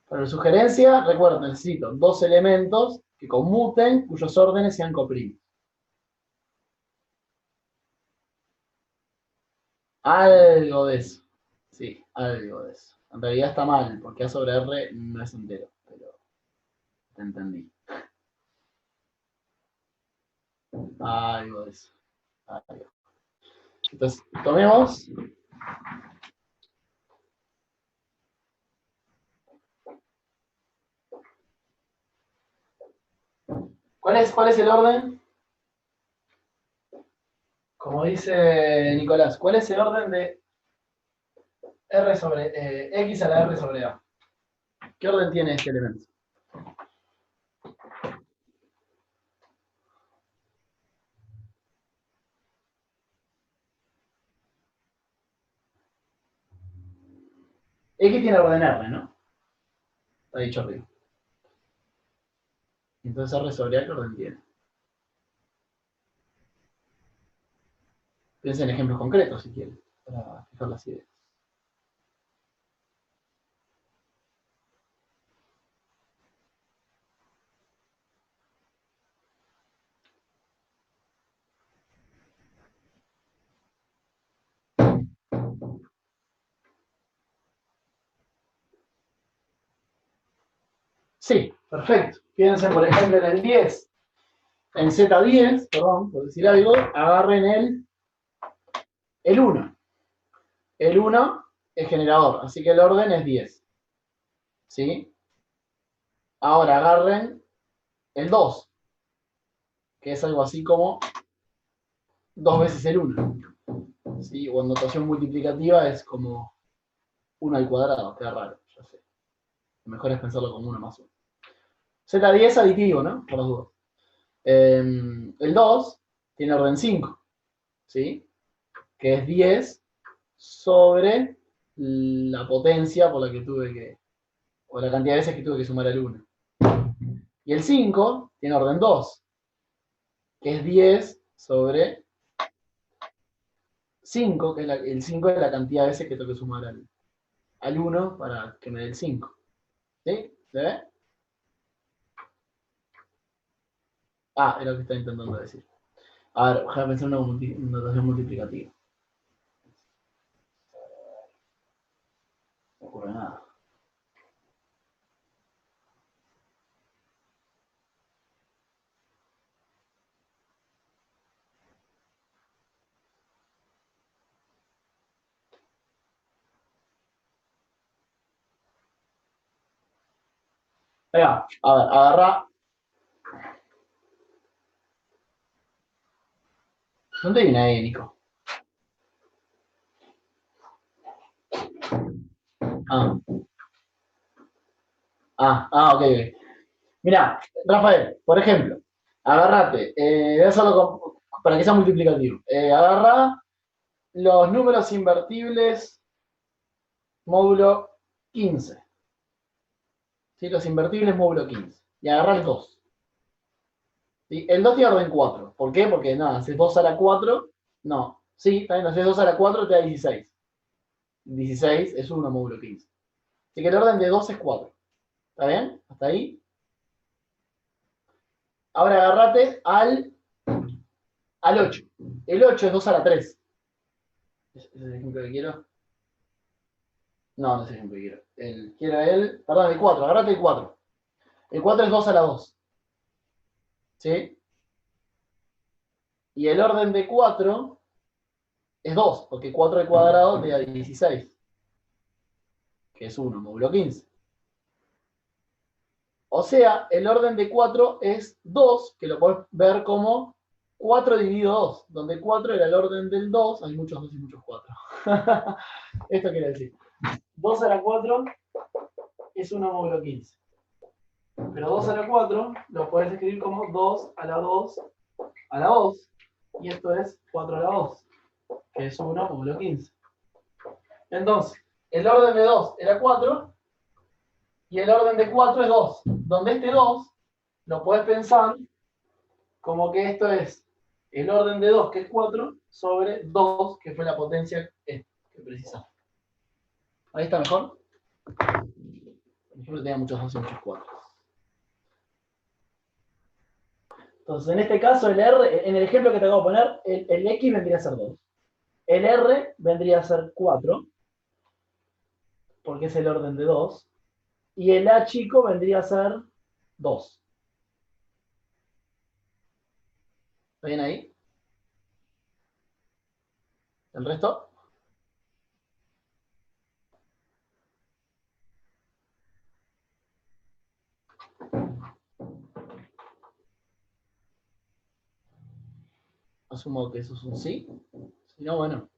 Para la sugerencia, recuerden, necesito dos elementos que conmuten, cuyos órdenes sean coprimos. Algo de eso. Sí, algo de eso. En realidad está mal, porque A sobre R no es entero, pero te entendí. Algo de eso. Algo. Entonces, tomemos. ¿Cuál es el orden? Como dice Nicolás, ¿cuál es el orden de R sobre X a la R sobre A? ¿Qué orden tiene este elemento? X tiene orden R, ¿no? Está dicho arriba. Entonces R sobre A, ¿qué orden tiene? Piensen en ejemplos concretos si quieren, para fijar las ideas. Sí, perfecto. Piensen, por ejemplo, en el 10. En Z10, perdón, por decir algo, agarren el 1. El 1 es generador, así que el orden es 10. ¿Sí? Ahora agarren el 2, que es algo así como 2 veces el 1. ¿Sí? O en notación multiplicativa es como 1 al cuadrado, queda raro, ya sé. Lo mejor es pensarlo como 1 más 1. Z10 aditivo, ¿no? Por las dudas. El 2 tiene orden 5, ¿sí? Que es 10 sobre la potencia por la que tuve que, o la cantidad de veces que tuve que sumar el 1. Y el 5 tiene orden 2, que es 10 sobre 5, que es el 5 es la cantidad de veces que tengo que sumar al 1 para que me dé el 5. ¿Sí? ¿Se ve? Ah, es lo que estaba intentando decir. A ver, déjame pensar en una notación multiplicativa. No ocurre nada. Ahí va. A ver, agarra. ¿Dónde viene ahí, Nico? Ah, ok, ok. Mira, Rafael, por ejemplo, agarrate, voy a hacerlo para que sea multiplicativo. Agarra los números invertibles módulo 15. ¿Sí? Los invertibles módulo 15. Y agarra el 2. ¿Sí? El 2 tiene orden 4. ¿Por qué? Porque nada, haces 2 a la 4. No. Sí, también haces 2 a la 4 te da 16. 16 es 1 módulo 15. Así que el orden de 2 es 4. ¿Está bien? ¿Hasta ahí? Ahora agarrate al 8. El 8 es 2 a la 3. ¿Ese es el ejemplo que quiero? No, no es el ejemplo que quiero. Perdón, el 4. Agarrate el 4. El 4 es 2 a la 2. ¿Sí? Y el orden de 4 es 2, porque 4 al cuadrado te da 16, que es 1 módulo 15. O sea, el orden de 4 es 2, que lo podés ver como 4 dividido 2, donde 4 era el orden del 2, hay muchos 2 y muchos 4. Esto quiere decir, 2 a la 4 es 1 módulo 15. Pero 2 a la 4 lo puedes escribir como 2 a la 2 a la 2. Y esto es 4 a la 2, que es 1 módulo 15. Entonces, el orden de 2 era 4 y el orden de 4 es 2. Donde este 2 lo puedes pensar como que esto es el orden de 2, que es 4, sobre 2, que fue la potencia que precisamos. Ahí está mejor. Por ejemplo, tenía muchos 2 y muchos 4. Entonces, en este caso, el R, en el ejemplo que te acabo de poner, el X vendría a ser 2. El R vendría a ser 4, porque es el orden de 2. Y el A chico vendría a ser 2. ¿Está bien ahí? ¿El resto? Asumo que eso es un sí. Si no, bueno.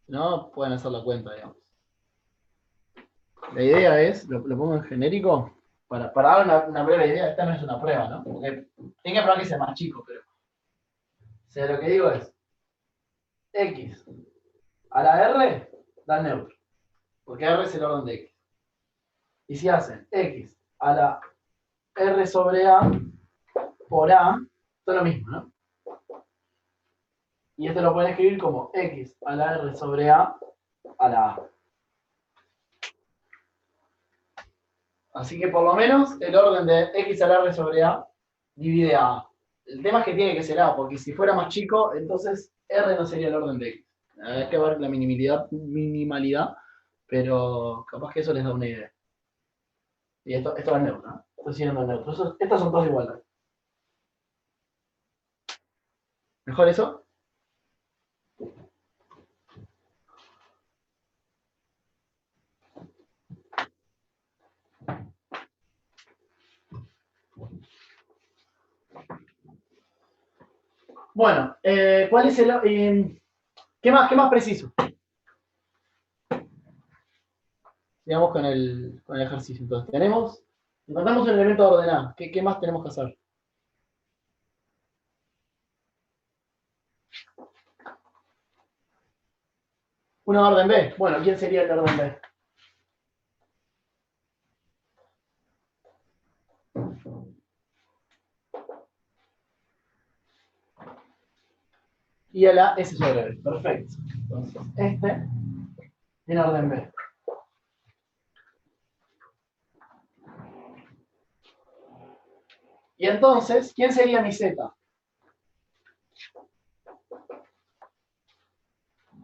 Si no, pueden hacer la cuenta, digamos. La idea es, lo pongo en genérico, para dar una breve idea. Esta no es una prueba, ¿no? Porque tiene que probar que sea más chico, pero. O sea, lo que digo es, X a la R da neutro. Porque R es el orden de X. Y si hacen X a la R sobre A por A, esto es lo mismo, ¿no? Y esto lo pueden escribir como X a la R sobre A la A. Así que por lo menos el orden de X a la R sobre A divide a A. El tema es que tiene que ser A, porque si fuera más chico, entonces R no sería el orden de X. Hay que ver la minimalidad, pero capaz que eso les da una idea. Y esto es neutro, ¿no? Esto sigue siendo neutro. Estas son todas iguales. ¿Mejor eso? Bueno, ¿cuál es ¿qué más preciso? Digamos con el ejercicio. Entonces, encontramos un elemento de orden A. ¿Qué más tenemos que hacer? Una orden B. Bueno, ¿quién sería el orden B? Y a la S sobre B. Perfecto. Entonces, este en orden B. Y entonces, ¿quién sería mi Z?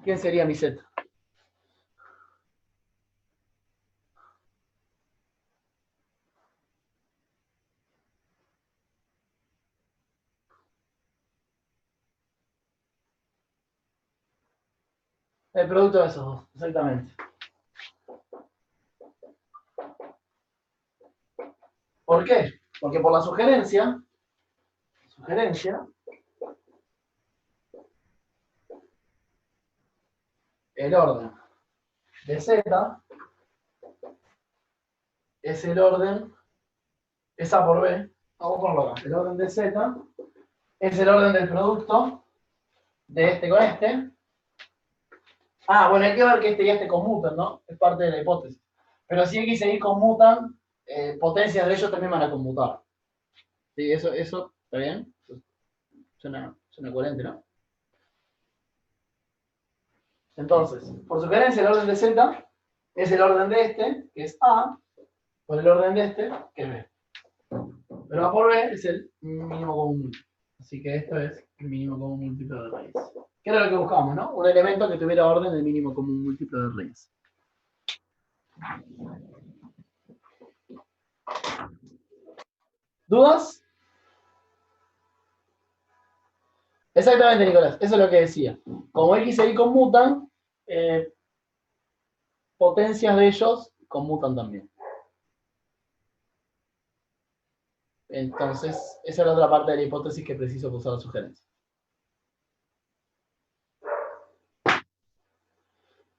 ¿Quién sería mi Z? El producto de esos dos, exactamente. ¿Por qué? Porque por la sugerencia, el orden de Z es el orden, es A por B, vamos a ponerlo acá, el orden de Z es el orden del producto de este con este. Ah, bueno, hay que ver que este y este conmutan, ¿no? Es parte de la hipótesis. Pero si X y Y conmutan, potencias de ellos también van a conmutar. Sí, eso ¿está bien? Suena coherente, ¿no? Entonces, por sugerencia, el orden de Z es el orden de este, que es A, por el orden de este, que es B. Pero A por B es el mínimo común múltiplo. Así que esto es el mínimo común múltiplo de raíz. ¿Qué era lo que buscamos, no? Un elemento que tuviera orden del mínimo común múltiplo de raíz. ¿Dudas? Exactamente, Nicolás. Eso es lo que decía. Como X e Y conmutan, potencias de ellos conmutan también. Entonces, esa es la otra parte de la hipótesis que preciso usar la sugerencia.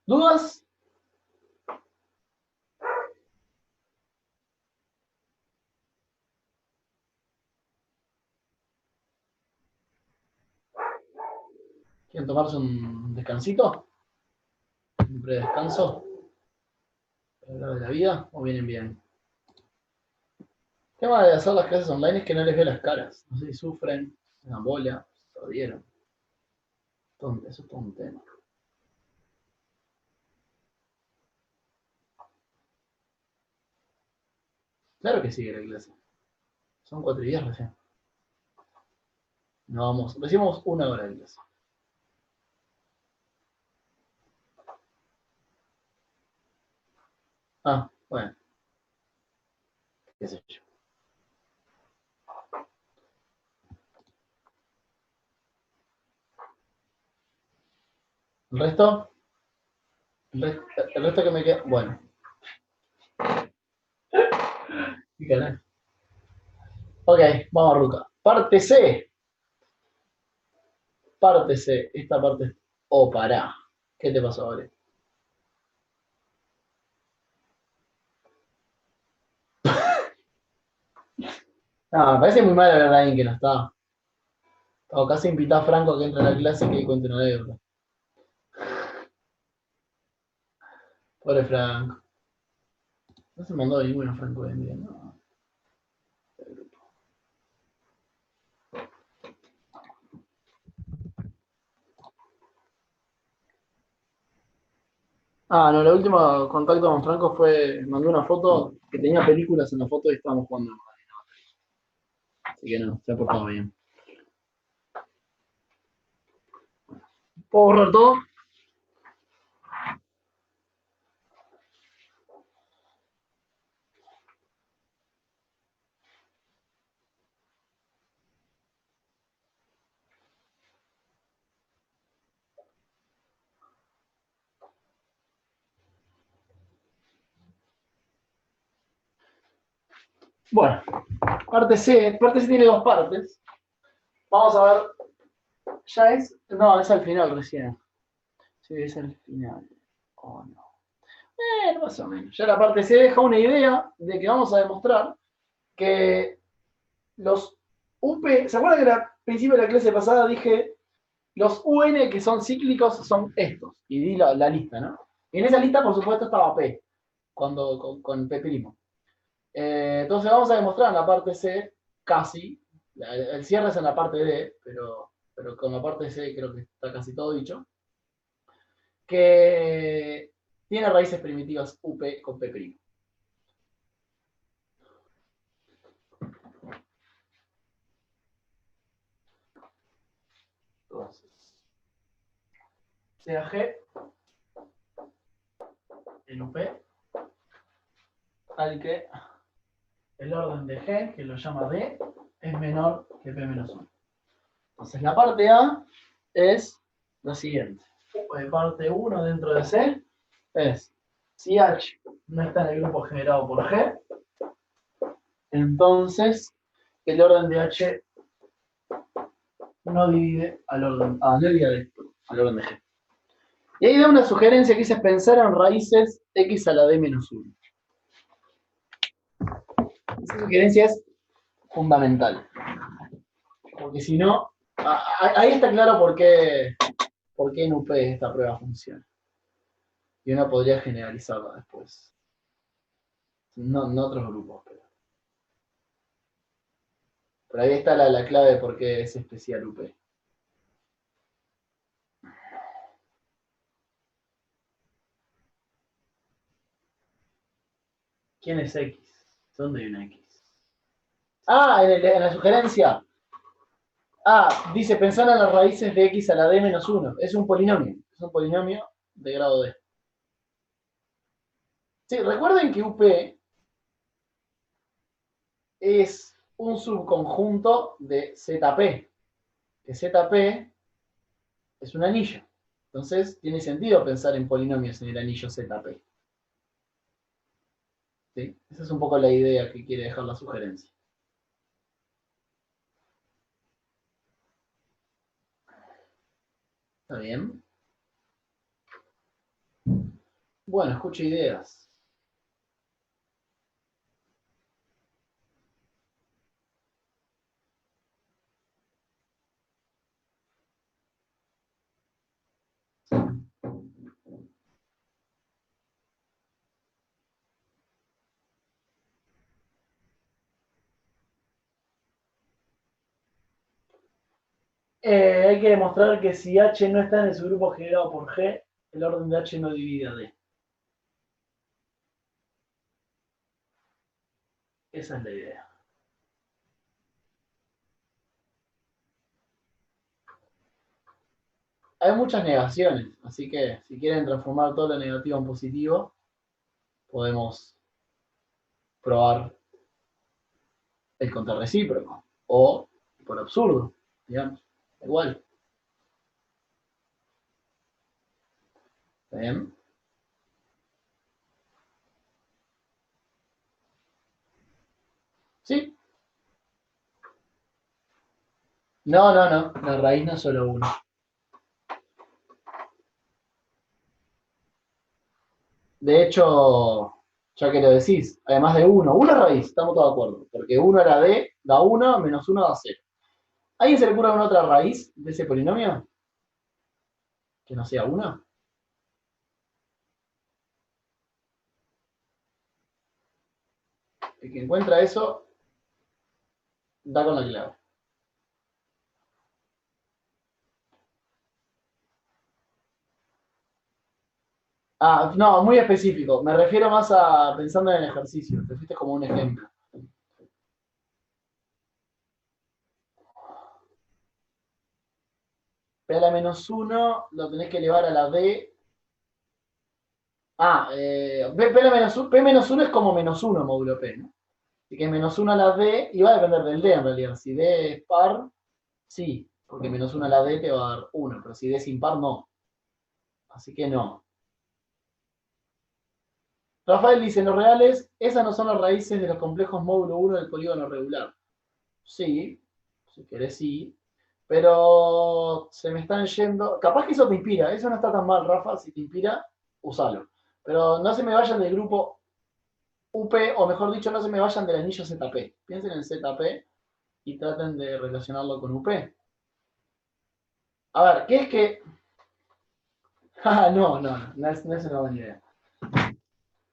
¿Dudas? ¿Quieren tomarse un descansito? ¿Un predescanso? ¿Para hablar de la vida? ¿O vienen bien? El tema de hacer las clases online es que no les veo las caras. No sé si sufren, una bola, se jodieron. Eso es todo un tema. Claro que sigue la clase. Son 4 días recién. No vamos, decimos 1 hora de clase. Ah, bueno. Qué sé yo. ¿El resto? El resto que me queda. Bueno. ¿Qué canal? Ok, vamos a ruta. Parte C. Parte C. Esta parte. Oh, pará. ¿Qué te pasó, ahora? Ah, me parece muy mal ver a alguien que no está. O casi invitar a Franco a que entre a la clase y que cuente una anécdota. Pobre Franco. No se mandó ninguna Franco hoy en día, no. Ah, no, el último contacto con Franco fue, mandó una foto que tenía películas en la foto y estábamos jugando. Así que no, se ha portado bien. ¿Puedo borrar todo? Bueno, parte C tiene 2 partes. Vamos a ver, ya es, no, es al final recién. Sí, es al final. Oh, no. Más o menos. Ya la parte C deja una idea de que vamos a demostrar que los UP, ¿se acuerdan que al principio de la clase pasada dije los UN que son cíclicos son estos? Y di la lista, ¿no? Y en esa lista, por supuesto, estaba P, con P'. Entonces vamos a demostrar en la parte C, casi, el cierre es en la parte D, pero con la parte C creo que está casi todo dicho, que tiene raíces primitivas UP con P'. Entonces, sea G en UP, al que el orden de G, que lo llama D, es menor que P menos 1. Entonces la parte A es la siguiente. Parte 1 dentro de C es si H no está en el grupo generado por G, Entonces, el orden de H no divide al orden, no divide al orden de G. Y ahí da una sugerencia que dice pensar en raíces x a la d menos 1. Esa sugerencia es fundamental. Porque si no, ahí está claro por qué en UP esta prueba funciona. Y uno podría generalizarla después. No en otros grupos, pero ahí está la clave de por qué es especial UP. ¿Quién es X? ¿Dónde hay una X? Ah, en la sugerencia. Ah, dice pensar en las raíces de X a la D menos 1. Es un polinomio. Es un polinomio de grado D. Sí, recuerden que UP es un subconjunto de ZP. Que ZP es un anillo. Entonces, tiene sentido pensar en polinomios en el anillo ZP. ¿Sí? Esa es un poco la idea que quiere dejar la sugerencia. ¿Está bien? Bueno, escucho ideas. Hay que demostrar que si H no está en el subgrupo generado por G, el orden de H no divide a D. Esa es la idea. Hay muchas negaciones, así que si quieren transformar todo lo negativo en positivo, podemos probar el contrarrecíproco. O, por absurdo, digamos, igual. ¿Está bien? ¿Sí? No. La raíz no es solo uno. De hecho, ya que lo decís, además de uno, una raíz, estamos todos de acuerdo. Porque uno era D, da 1, menos 1 da 0. ¿A alguien se le ocurre alguna otra raíz de ese polinomio? Que no sea una. El que encuentra eso, da con la clave. Ah, no, muy específico. Me refiero más a pensando en el ejercicio. Te fuiste como un ejemplo. P a la menos 1 lo tenés que elevar a la D. Ah, P, a la menos 1, P menos 1 es como menos 1 módulo P, ¿no? Así que menos 1 a la D, y va a depender del D en realidad. Si D es par, sí, porque menos 1 a la D te va a dar 1, pero si D es impar, no. Así que no. Rafael dice, en los reales, esas no son las raíces de los complejos módulo 1 del polígono regular. Sí, si querés sí, pero se me están yendo. Capaz que eso te inspira, eso no está tan mal, Rafa. Si te inspira, usalo. Pero no se me vayan del grupo UP, o mejor dicho, no se me vayan del anillo ZP. Piensen en ZP y traten de relacionarlo con UP. A ver, ¿qué es que.? Ah, no es una buena idea.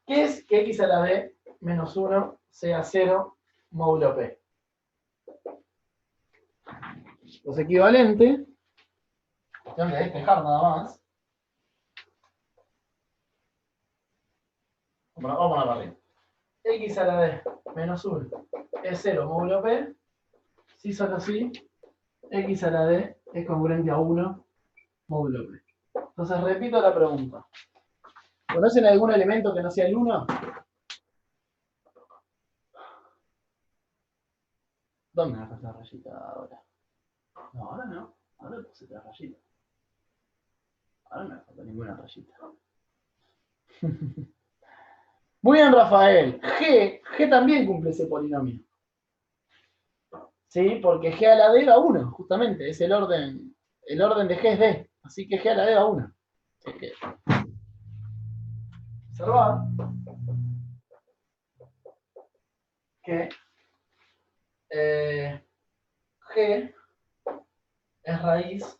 ¿Qué es que x a la b menos 1 sea 0 módulo P? Los equivalentes, tengo que despejar nada más. Vamos a ponerlo arriba. X a la d menos 1 es 0 módulo P. Si solo así, X a la d es congruente a 1 módulo P. Entonces repito la pregunta. ¿Conocen algún elemento que no sea el 1? ¿Dónde me falta la rayita ahora? No, ahora no. Ahora puse la rayita. Ahora no me falta ninguna rayita. Muy bien, Rafael. G también cumple ese polinomio. ¿sí? Porque G a la D da 1, justamente, es el orden de G es D, así que G a la D da 1. Así que, observar que G es raíz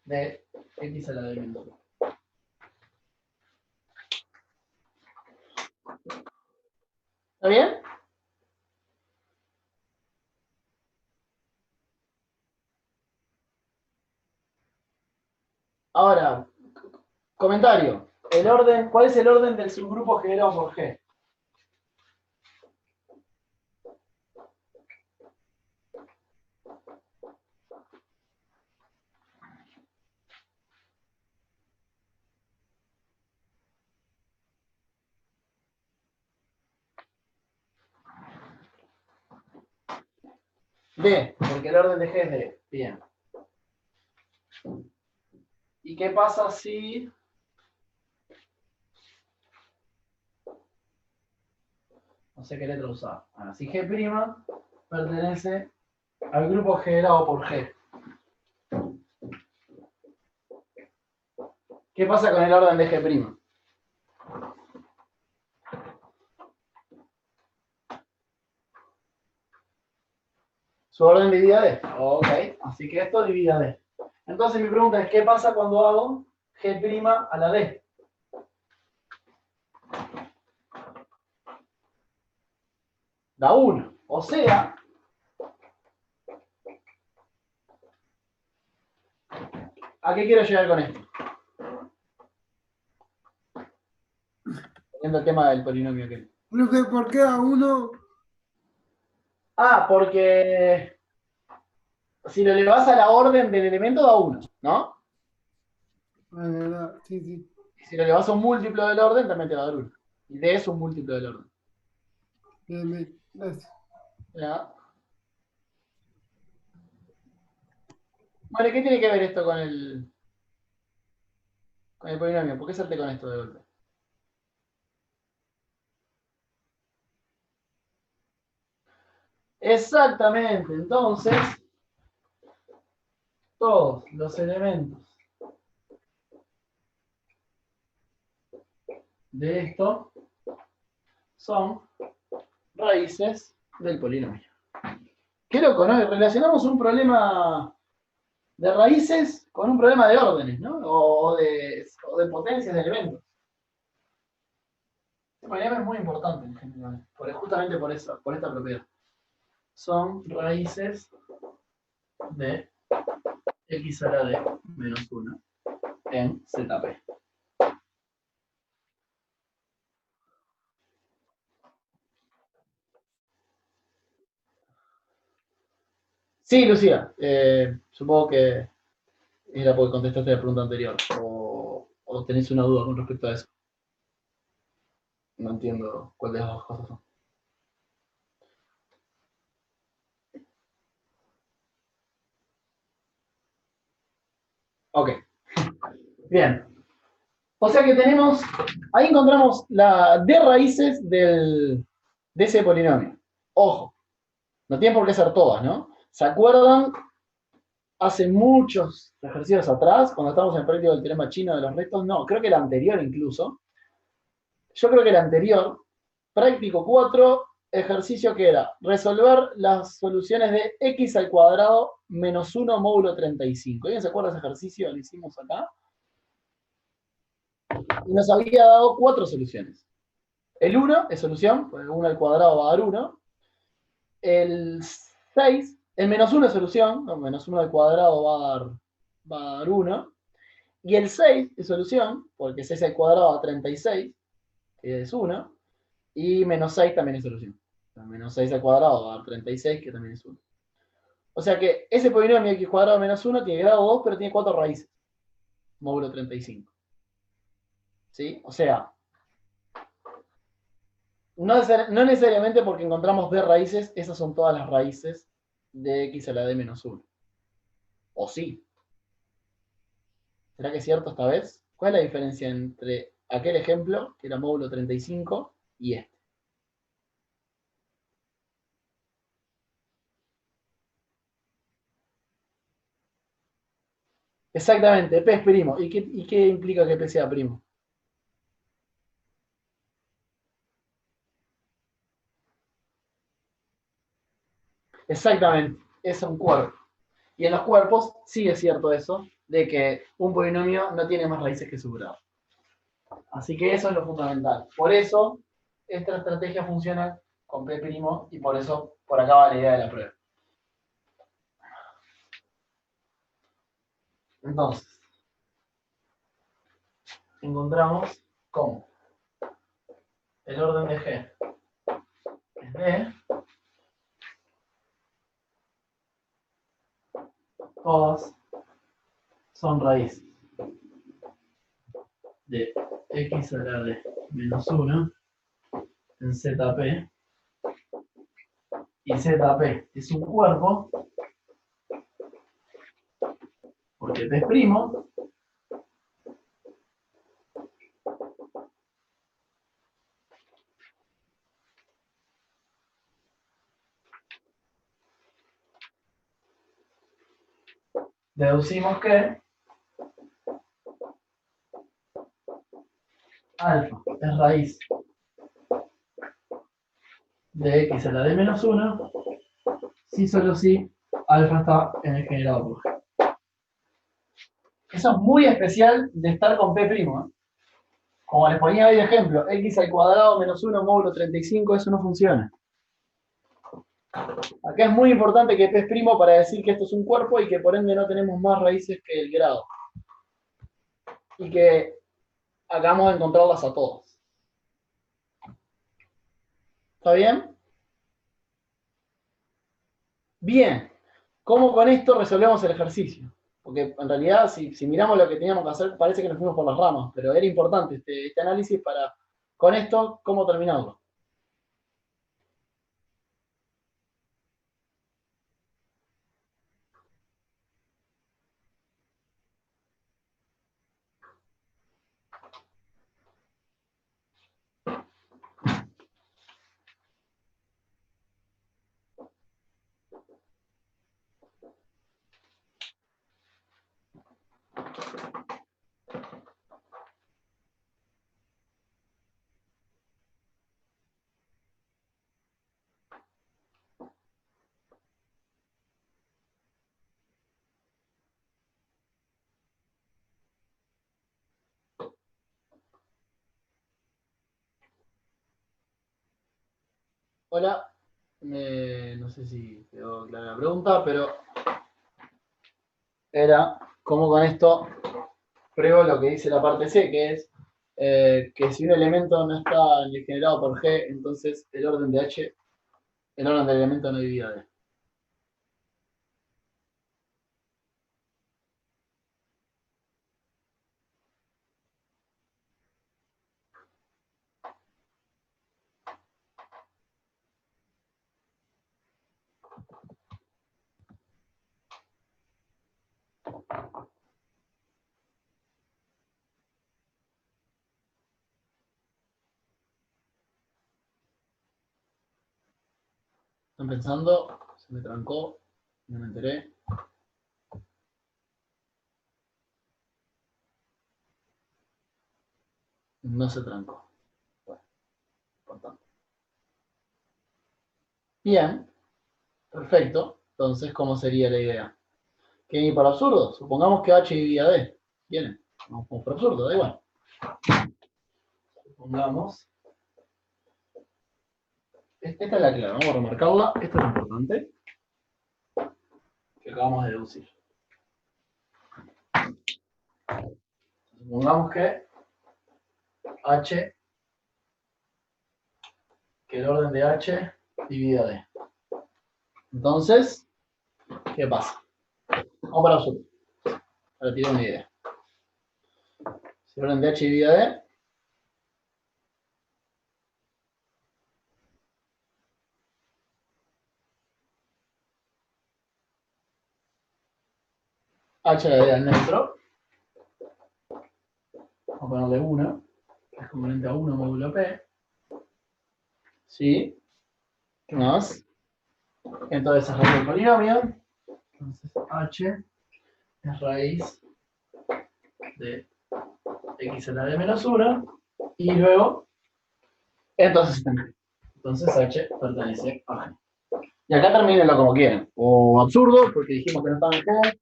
de X a la D menos 1. ¿Está bien? Ahora, comentario. ¿Cuál es el orden del subgrupo generado por G? D, porque el orden de G es D. Bien. ¿Y qué pasa si... no sé qué letra usar? Ahora, si G' pertenece al grupo generado por G. ¿Qué pasa con el orden de G'? Su orden divide D. Ok, así que esto divide D. Entonces mi pregunta es, ¿qué pasa cuando hago G' a la D? Da 1. O sea, ¿a qué quiero llegar con esto? Viendo el tema del polinomio que... No sé por qué a uno. Ah, porque si lo elevas a la orden del elemento da 1, ¿no? Ah, verdad, sí, sí. Y si lo elevas a un múltiplo del orden, también te va a dar 1. Y D es un múltiplo del orden. Bien, bien, gracias. ¿Ya? Bueno, ¿qué tiene que ver esto con el polinomio? ¿Por qué salté con esto de golpe? Exactamente, entonces, todos los elementos de esto son raíces del polinomio. Qué loco, ¿no? Relacionamos un problema de raíces con un problema de órdenes, ¿no? O de potencias de elementos. Este polinomio es muy importante en general, justamente por esta propiedad. Son raíces de X a la D menos 1 en ZP. Sí, Lucía, supongo que era porque contestaste la pregunta anterior, o tenés una duda con respecto a eso. No entiendo cuál de las dos cosas son. Ok, bien. O sea que ahí encontramos la D raíces de ese polinomio. Ojo, no tienen por qué ser todas, ¿no? ¿Se acuerdan hace muchos ejercicios atrás, cuando estábamos en el práctico del teorema chino de los restos? No, creo que el anterior incluso. Yo creo que el anterior, práctico 4, ejercicio que era resolver las soluciones de x al cuadrado menos 1 módulo 35. ¿Alguien se acuerda de ese ejercicio? Lo hicimos acá. Y nos había dado 4 soluciones. El 1 es solución, porque 1 al cuadrado va a dar 1. El 6, el menos 1 es solución, no, menos 1 al cuadrado va a dar 1. Y el 6 es solución, porque 6 al cuadrado va a 36, que es 1. Y menos 6 también es solución. Menos 6 al cuadrado va a dar 36, que también es 1. O sea que ese polinomio x cuadrado menos 1 tiene grado 2, pero tiene 4 raíces. Módulo 35. ¿Sí? O sea, no necesariamente porque encontramos d raíces, esas son todas las raíces de x a la d menos 1. ¿O sí? ¿Será que es cierto esta vez? ¿Cuál es la diferencia entre aquel ejemplo, que era módulo 35, y este? Exactamente, P es primo. ¿Y qué implica que P sea primo? Exactamente, es un cuerpo. Y en los cuerpos sí es cierto eso, de que un polinomio no tiene más raíces que su grado. Así que eso es lo fundamental. Por eso, esta estrategia funciona con P' y por eso por acá va la idea de la prueba. Entonces, encontramos cómo el orden de G es D, todas son raíces de x a la d menos 1 en ZP, y ZP es un cuerpo, porque P es primo, deducimos que alfa es raíz de x a la d menos 1, si solo si alfa está en el generado por G. Eso es muy especial de estar con P', ¿eh? Como les ponía ahí de ejemplo, x al cuadrado menos 1 módulo 35, eso no funciona. Acá es muy importante que P es primo para decir que esto es un cuerpo y que por ende no tenemos más raíces que el grado. Y que acabamos de encontrarlas a todas. ¿Está bien? Bien. ¿Cómo con esto resolvemos el ejercicio? Porque en realidad, si miramos lo que teníamos que hacer, parece que nos fuimos por las ramas, pero era importante este análisis para, con esto, cómo terminarlo. Hola, no sé si quedó clara la pregunta, pero era cómo con esto pruebo lo que dice la parte C, que es que si un elemento no está generado por G, entonces el orden de H, el orden del elemento no divide D. ¿Están pensando? Se me trancó, no me enteré. No se trancó. Bueno, importante. Bien, perfecto. Entonces, ¿cómo sería la idea? ¿Quieren ir para absurdo? Supongamos que H divide a D. ¿Vienen? Vamos por absurdo, da igual. Supongamos. Esta es la clave, vamos a remarcarla. Esto es importante. Que acabamos de deducir. Supongamos que H, que el orden de H divide a D. Entonces, ¿qué pasa? Vamos para absurdo. Para tirar una idea. Si el orden de H divide a D, H la D al neutro. Vamos a ponerle 1, que es componente a 1 módulo P. ¿Sí? ¿Qué más? Entonces es raíz del polinomio. Entonces H es raíz de x a la d menos 1, y luego, entonces está en G. Entonces H pertenece a G. Y acá termínenlo como quieran. O absurdo, porque dijimos que no estaban en G,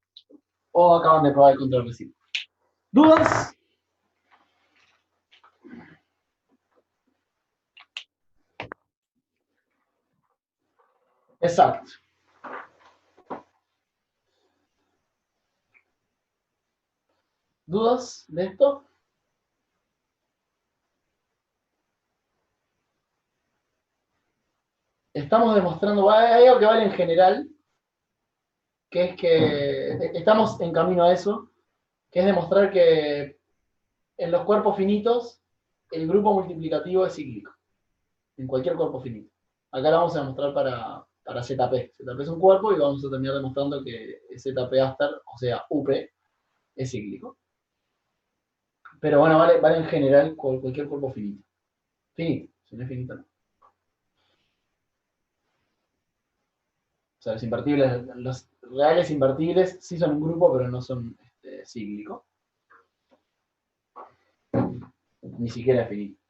o acaban de probar el control recíproco. ¿Dudas? Exacto. ¿Dudas de esto? Estamos demostrando, hay algo que vale en general, que es que estamos en camino a eso, que es demostrar que en los cuerpos finitos el grupo multiplicativo es cíclico, en cualquier cuerpo finito. Acá lo vamos a demostrar para ZP. ZP es un cuerpo y vamos a terminar demostrando que ZP Aster, o sea, UP, es cíclico. Pero bueno, vale en general cualquier cuerpo finito. Finito, si no es finito no. O sea, los reales invertibles sí son un grupo, pero no son cíclicos. Ni siquiera es finito.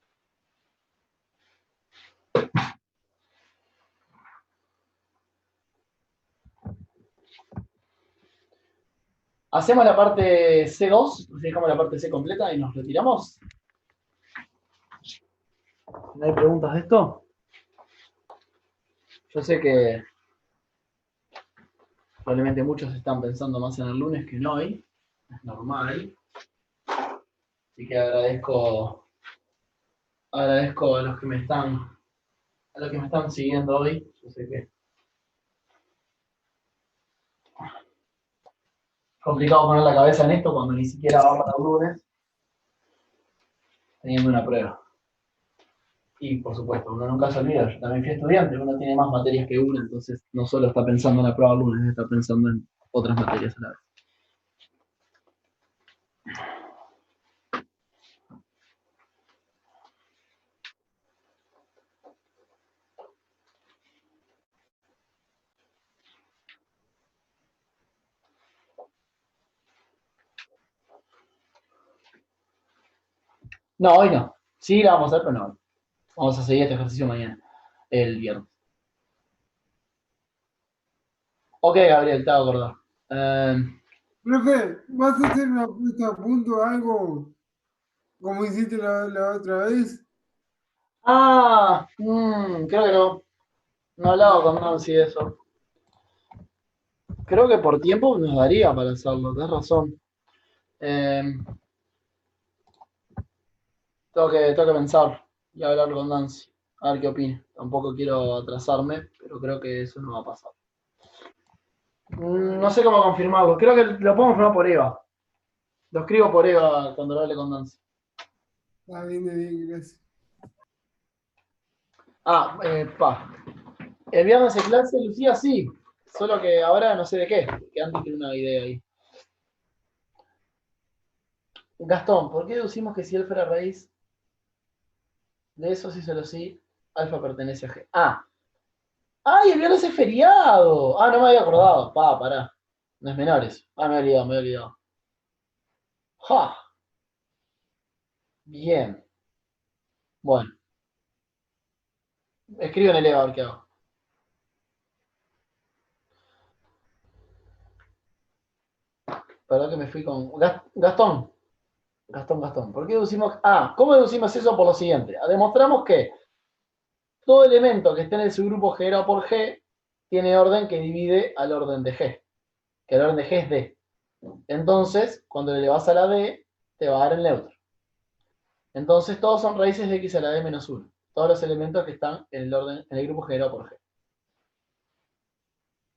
Hacemos la parte C2, dejamos la parte C completa y nos retiramos. ¿No hay preguntas de esto? Yo sé que probablemente muchos están pensando más en el lunes que en hoy. Es normal. Así que agradezco a los que me están siguiendo hoy. Yo sé que es complicado poner la cabeza en esto cuando ni siquiera va para el lunes, teniendo una prueba. Y por supuesto, uno nunca se olvida, yo también fui estudiante, uno tiene más materias que una, entonces no solo está pensando en la prueba el lunes, está pensando en otras materias a la vez. No, hoy no. Sí, la vamos a hacer, pero no hoy. Vamos a seguir este ejercicio mañana, el viernes. Ok, Gabriel, te hago acordar. Profe, ¿vas a hacer una puesta a punto algo como hiciste la otra vez? Creo que no. No he hablado con Nancy de eso. Creo que por tiempo nos daría para hacerlo, tenés razón. Eh, tengo que pensar y hablar con Nancy, a ver qué opina. Tampoco quiero atrasarme, pero creo que eso no va a pasar. No sé cómo confirmarlo. Creo que lo puedo confirmar por Eva. Lo escribo por Eva cuando lo hable con Nancy. Está bien, gracias. El viernes en clase, Lucía, sí. Solo que ahora no sé de qué, porque antes tiene una idea ahí. Gastón, ¿por qué deducimos que si alfa era raíz de eso, sí solo sí, alfa pertenece a G? ¡Ay, el viernes es feriado! No me había acordado. Pará. No es menores. Me había olvidado. ¡Ja! Bien. Bueno, escribo en el EVA a ver qué hago. Perdón que me fui con... Gastón. Gastón. ¿Por qué deducimos? ¿Cómo deducimos eso? Por lo siguiente. Demostramos que todo elemento que esté en el subgrupo generado por G tiene orden que divide al orden de G. Que el orden de G es D. Entonces, cuando le elevas a la D, te va a dar el neutro. Entonces, todos son raíces de x a la D menos 1. Todos los elementos que están en el orden, en el grupo generado por G.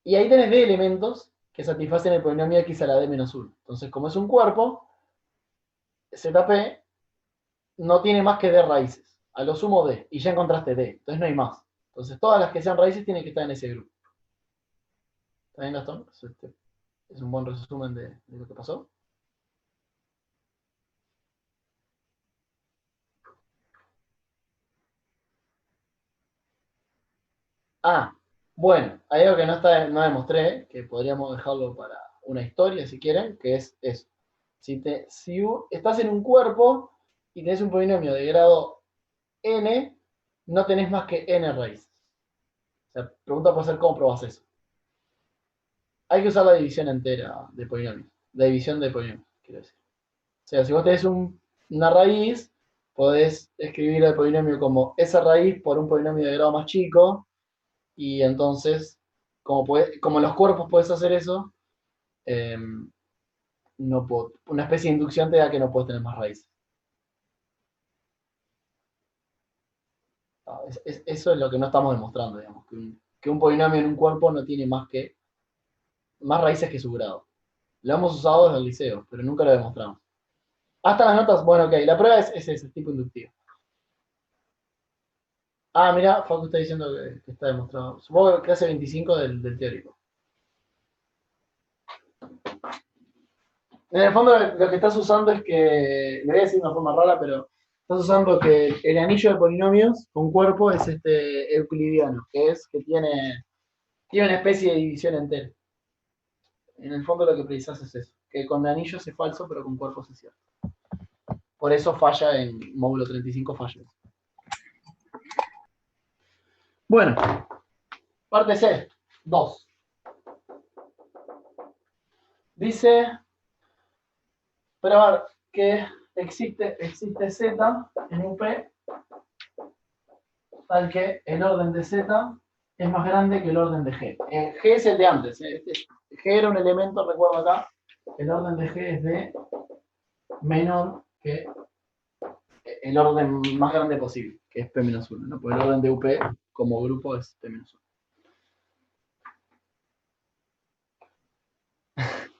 Y ahí tenés D elementos que satisfacen el polinomio x a la D menos 1. Entonces, como es un cuerpo, ZP no tiene más que D raíces. A lo sumo D. Y ya encontraste D. Entonces no hay más. Entonces, todas las que sean raíces tienen que estar en ese grupo. ¿Está bien, Gastón? Es un buen resumen de lo que pasó. Bueno, hay algo que no demostré, que podríamos dejarlo para una historia si quieren, que es eso. Si estás en un cuerpo y tenés un polinomio de grado n, no tenés más que n raíces. O sea, pregunta puede ser cómo probás eso. Hay que usar la división entera de polinomios. La división de polinomios, quiero decir. O sea, si vos tenés una raíz, podés escribir el polinomio como esa raíz por un polinomio de grado más chico, y entonces, como los cuerpos podés hacer eso, eh, una especie de inducción te da que no puedes tener más raíces. Eso es lo que no estamos demostrando, digamos, que un polinomio en un cuerpo no tiene más raíces que su grado. Lo hemos usado desde el liceo, pero nunca lo demostramos. Hasta las notas, bueno, ok, la prueba es ese tipo inductivo. Ah, mira, Facu está diciendo que está demostrado. Supongo que clase 25 del teórico. En el fondo lo que estás usando es que, le voy a decir de una forma rara, pero estás usando que el anillo de polinomios con cuerpo es euclidiano, que tiene una especie de división entera. En el fondo lo que precisas es eso, que con anillos es falso, pero con cuerpos es cierto. Por eso falla en módulo 35, falla. Bueno, parte C, 2. Dice, probar que existe Z en UP, tal que el orden de Z es más grande que el orden de G. G es el de antes. G era un elemento, recuerdo acá, el orden de G es de menor que el orden más grande posible, que es P-1, ¿no? Porque el orden de UP como grupo es P-1.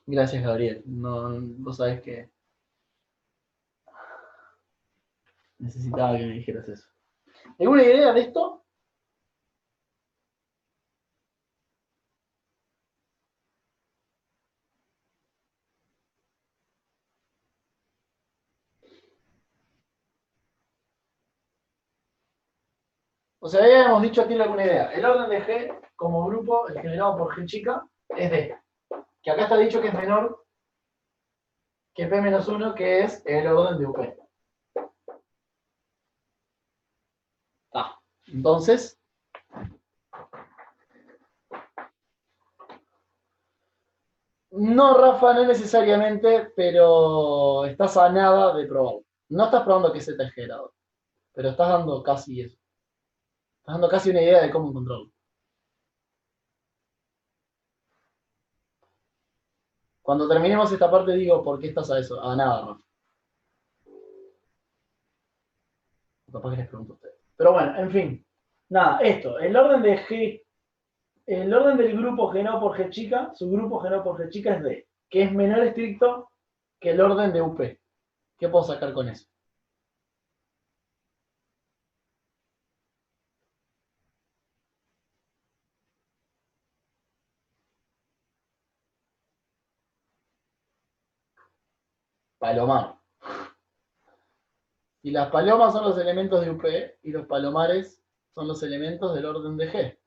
Gracias, Gabriel. No, vos sabés que necesitaba que me dijeras eso. ¿Alguna idea de esto? O sea, habíamos dicho aquí alguna idea. El orden de G como grupo, el generado por G chica, es D. Que acá está dicho que es menor que P-1, que es el orden de UP. Entonces, no, Rafa, no necesariamente, pero estás a nada de probarlo. No estás probando que Z es generado, pero estás dando casi eso. Estás dando casi una idea de cómo encontrarlo. Cuando terminemos esta parte digo por qué estás a eso. A nada, Rafa. Capaz que les pregunto a ustedes. Pero bueno, en fin. Nada, esto. El orden de G. El orden del grupo generado por G chica, su grupo generado por G chica es D, que es menor estricto que el orden de UP. ¿Qué puedo sacar con eso? Palomar. Y las palomas son los elementos de UP y los palomares son los elementos del orden de G.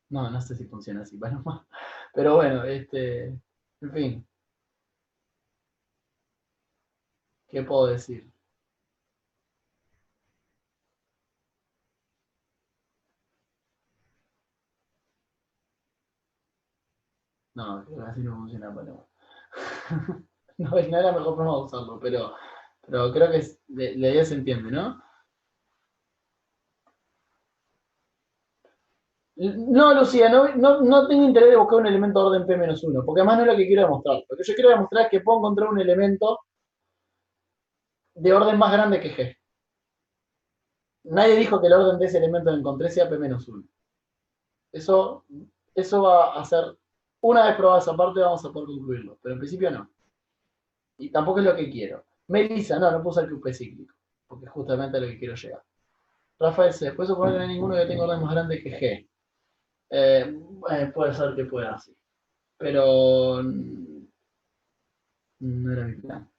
No, no sé si funciona así, paloma. Pero bueno, en fin, ¿qué puedo decir? No, creo que así no funciona paloma. No, no era la mejor forma de usarlo, pero creo que la idea se entiende, ¿no? No, Lucía, no tengo interés de buscar un elemento de orden P-1, porque además no es lo que quiero demostrar. Lo que yo quiero demostrar es que puedo encontrar un elemento de orden más grande que G. Nadie dijo que el orden de ese elemento que encontré sea P-1. Eso, eso va a ser, una vez probada esa parte, vamos a poder concluirlo, pero en principio no. Y tampoco es lo que quiero. Melissa, no puedo usar QP cíclico, porque es justamente a lo que quiero llegar. Rafael C, ¿puedes suponer que no hay ninguno que tenga orden más grande que G? Puede ser que pueda, sí. Pero no era mi plan.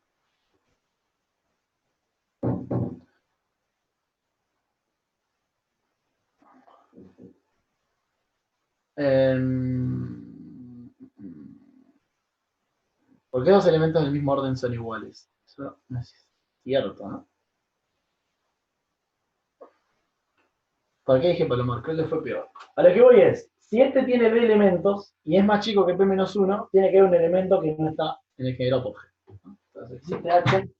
Porque dos elementos del mismo orden son iguales. Eso no es cierto, ¿no? ¿Por qué dije Palomar? Creo que fue peor. A lo que voy es, si este tiene B elementos y es más chico que P-1, tiene que haber un elemento que no está en el generado por G. Entonces existe H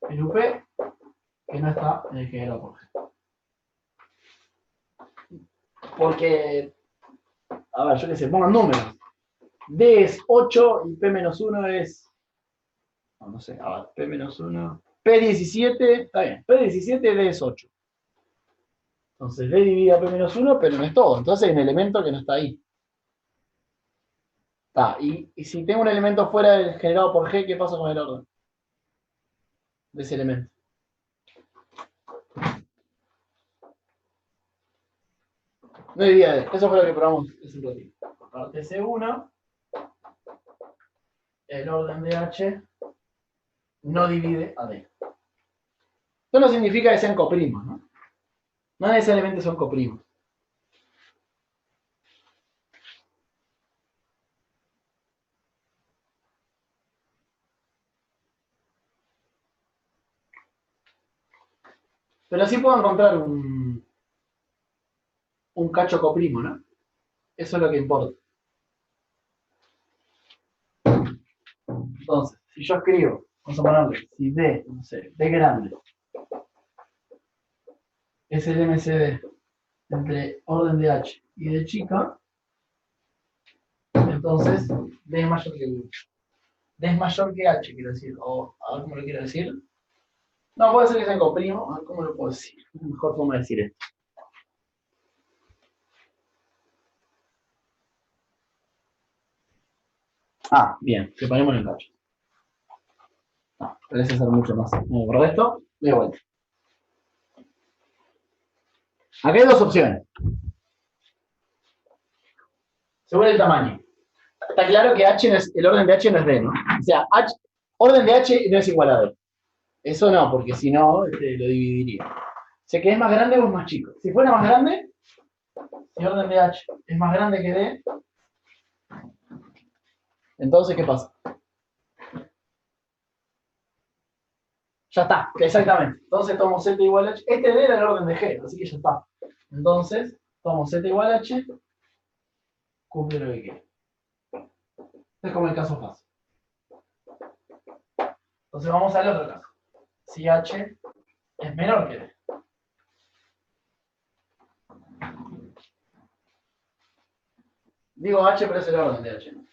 en UP que no está en el generado por G. Porque, a ver, yo qué sé, pongan números. D es 8 y P-1 es, no sé, a ver, P-1, P17, está bien, P17 D es 8. Entonces D divide a P-1, pero no es todo. Entonces hay un elemento que no está ahí. Y si tengo un elemento fuera del generado por G, ¿qué pasa con el orden de ese elemento? No hay idea de eso. Eso fue lo que probamos hace un ratito. Parte C1, el orden de H no divide a D. Esto no significa que sean coprimos, ¿no? No necesariamente son coprimos. Pero sí puedo encontrar un cacho coprimo, ¿no? Eso es lo que importa. Entonces, si yo escribo, vamos a ponerle, si D, no sé, D grande, es el MCD entre orden de H y D chica, entonces D es mayor que 1. D es mayor que H, quiero decir, o a ver cómo lo quiero decir. No, puede ser que sea coprimo, a ver cómo lo puedo decir. Es la mejor forma de decir esto. Bien, separémoslo en cachos. No, parece ser mucho más. Vamos por esto, de vuelta. Acá hay dos opciones. Según el tamaño. Está claro que H no es, el orden de H no es D, ¿no? O sea, orden de H no es igual a D. Eso no, porque si no, lo dividiría. O sea, que es más grande o es más chico. Si fuera más grande, si orden de H es más grande que D, entonces, ¿qué pasa? Ya está, exactamente. Entonces tomo Z igual a H. Este D era el orden de G, así que ya está. Entonces, tomo Z igual a H, cumple lo que quiere. Este es como el caso fácil. Entonces vamos al otro caso. Si H es menor que D. Digo H, pero es el orden de H, ¿no?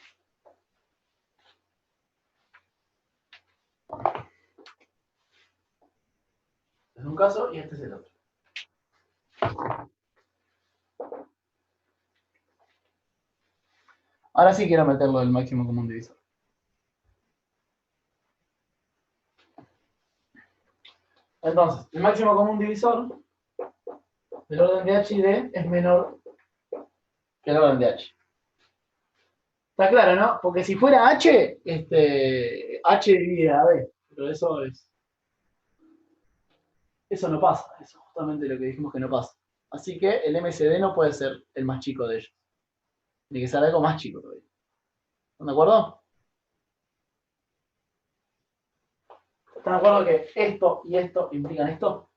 Este es un caso y este es el otro. Ahora sí quiero meterlo del máximo común divisor. Entonces, el máximo común divisor del orden de H y D es menor que el orden de H. Está claro, ¿no? Porque si fuera H, H divide a D. Pero eso no pasa. Eso es justamente lo que dijimos que no pasa. Así que el MCD no puede ser el más chico de ellos. Tiene que ser algo más chico todavía. ¿Están de acuerdo? ¿Están de acuerdo que esto y esto implican esto?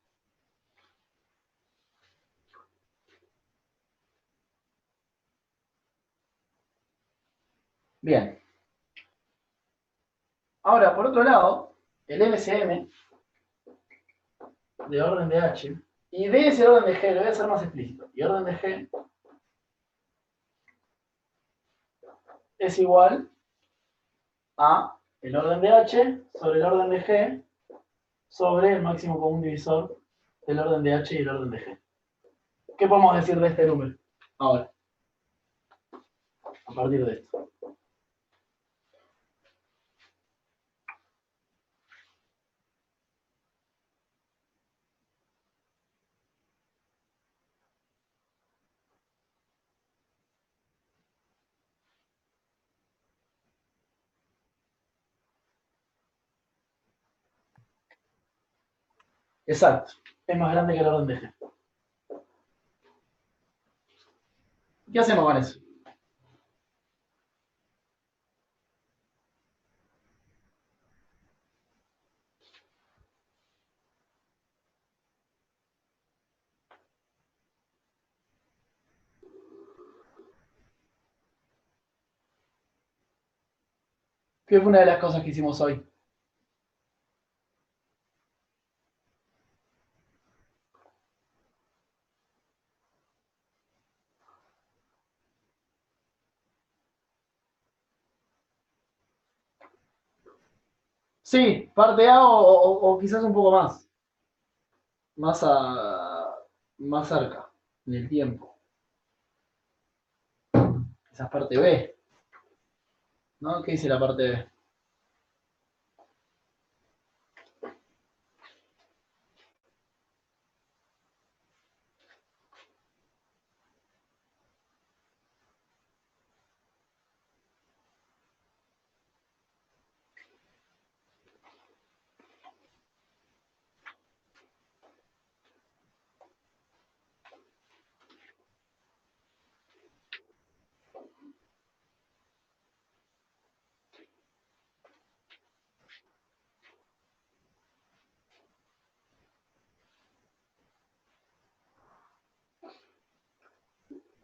Bien. Ahora, por otro lado, el MCM de orden de H y D es el orden de G, lo voy a hacer más explícito. Y orden de G es igual a el orden de H sobre el orden de G sobre el máximo común divisor del orden de H y el orden de G. ¿Qué podemos decir de este número? Ahora, a partir de esto. Exacto. Es más grande que el orden de G. ¿Qué hacemos con eso? ¿Qué fue una de las cosas que hicimos hoy? Sí, parte A o quizás un poco más. Más cerca, en el tiempo. Quizás parte B, ¿no? ¿Qué dice la parte B?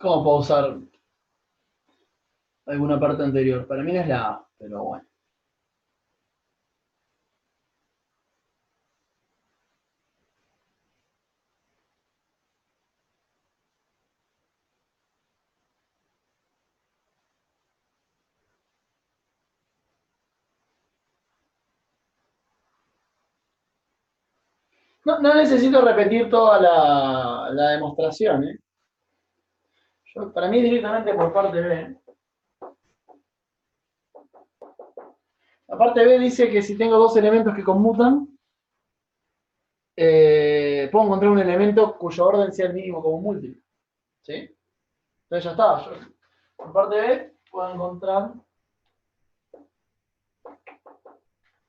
¿Cómo puedo usar alguna parte anterior? Para mí no es la A, pero bueno. No necesito repetir toda la demostración, ¿eh? Para mí directamente por parte B. La parte B dice que si tengo dos elementos que conmutan, puedo encontrar un elemento cuyo orden sea el mínimo común múltiplo. ¿Sí? Entonces ya está. Yo, por parte B puedo encontrar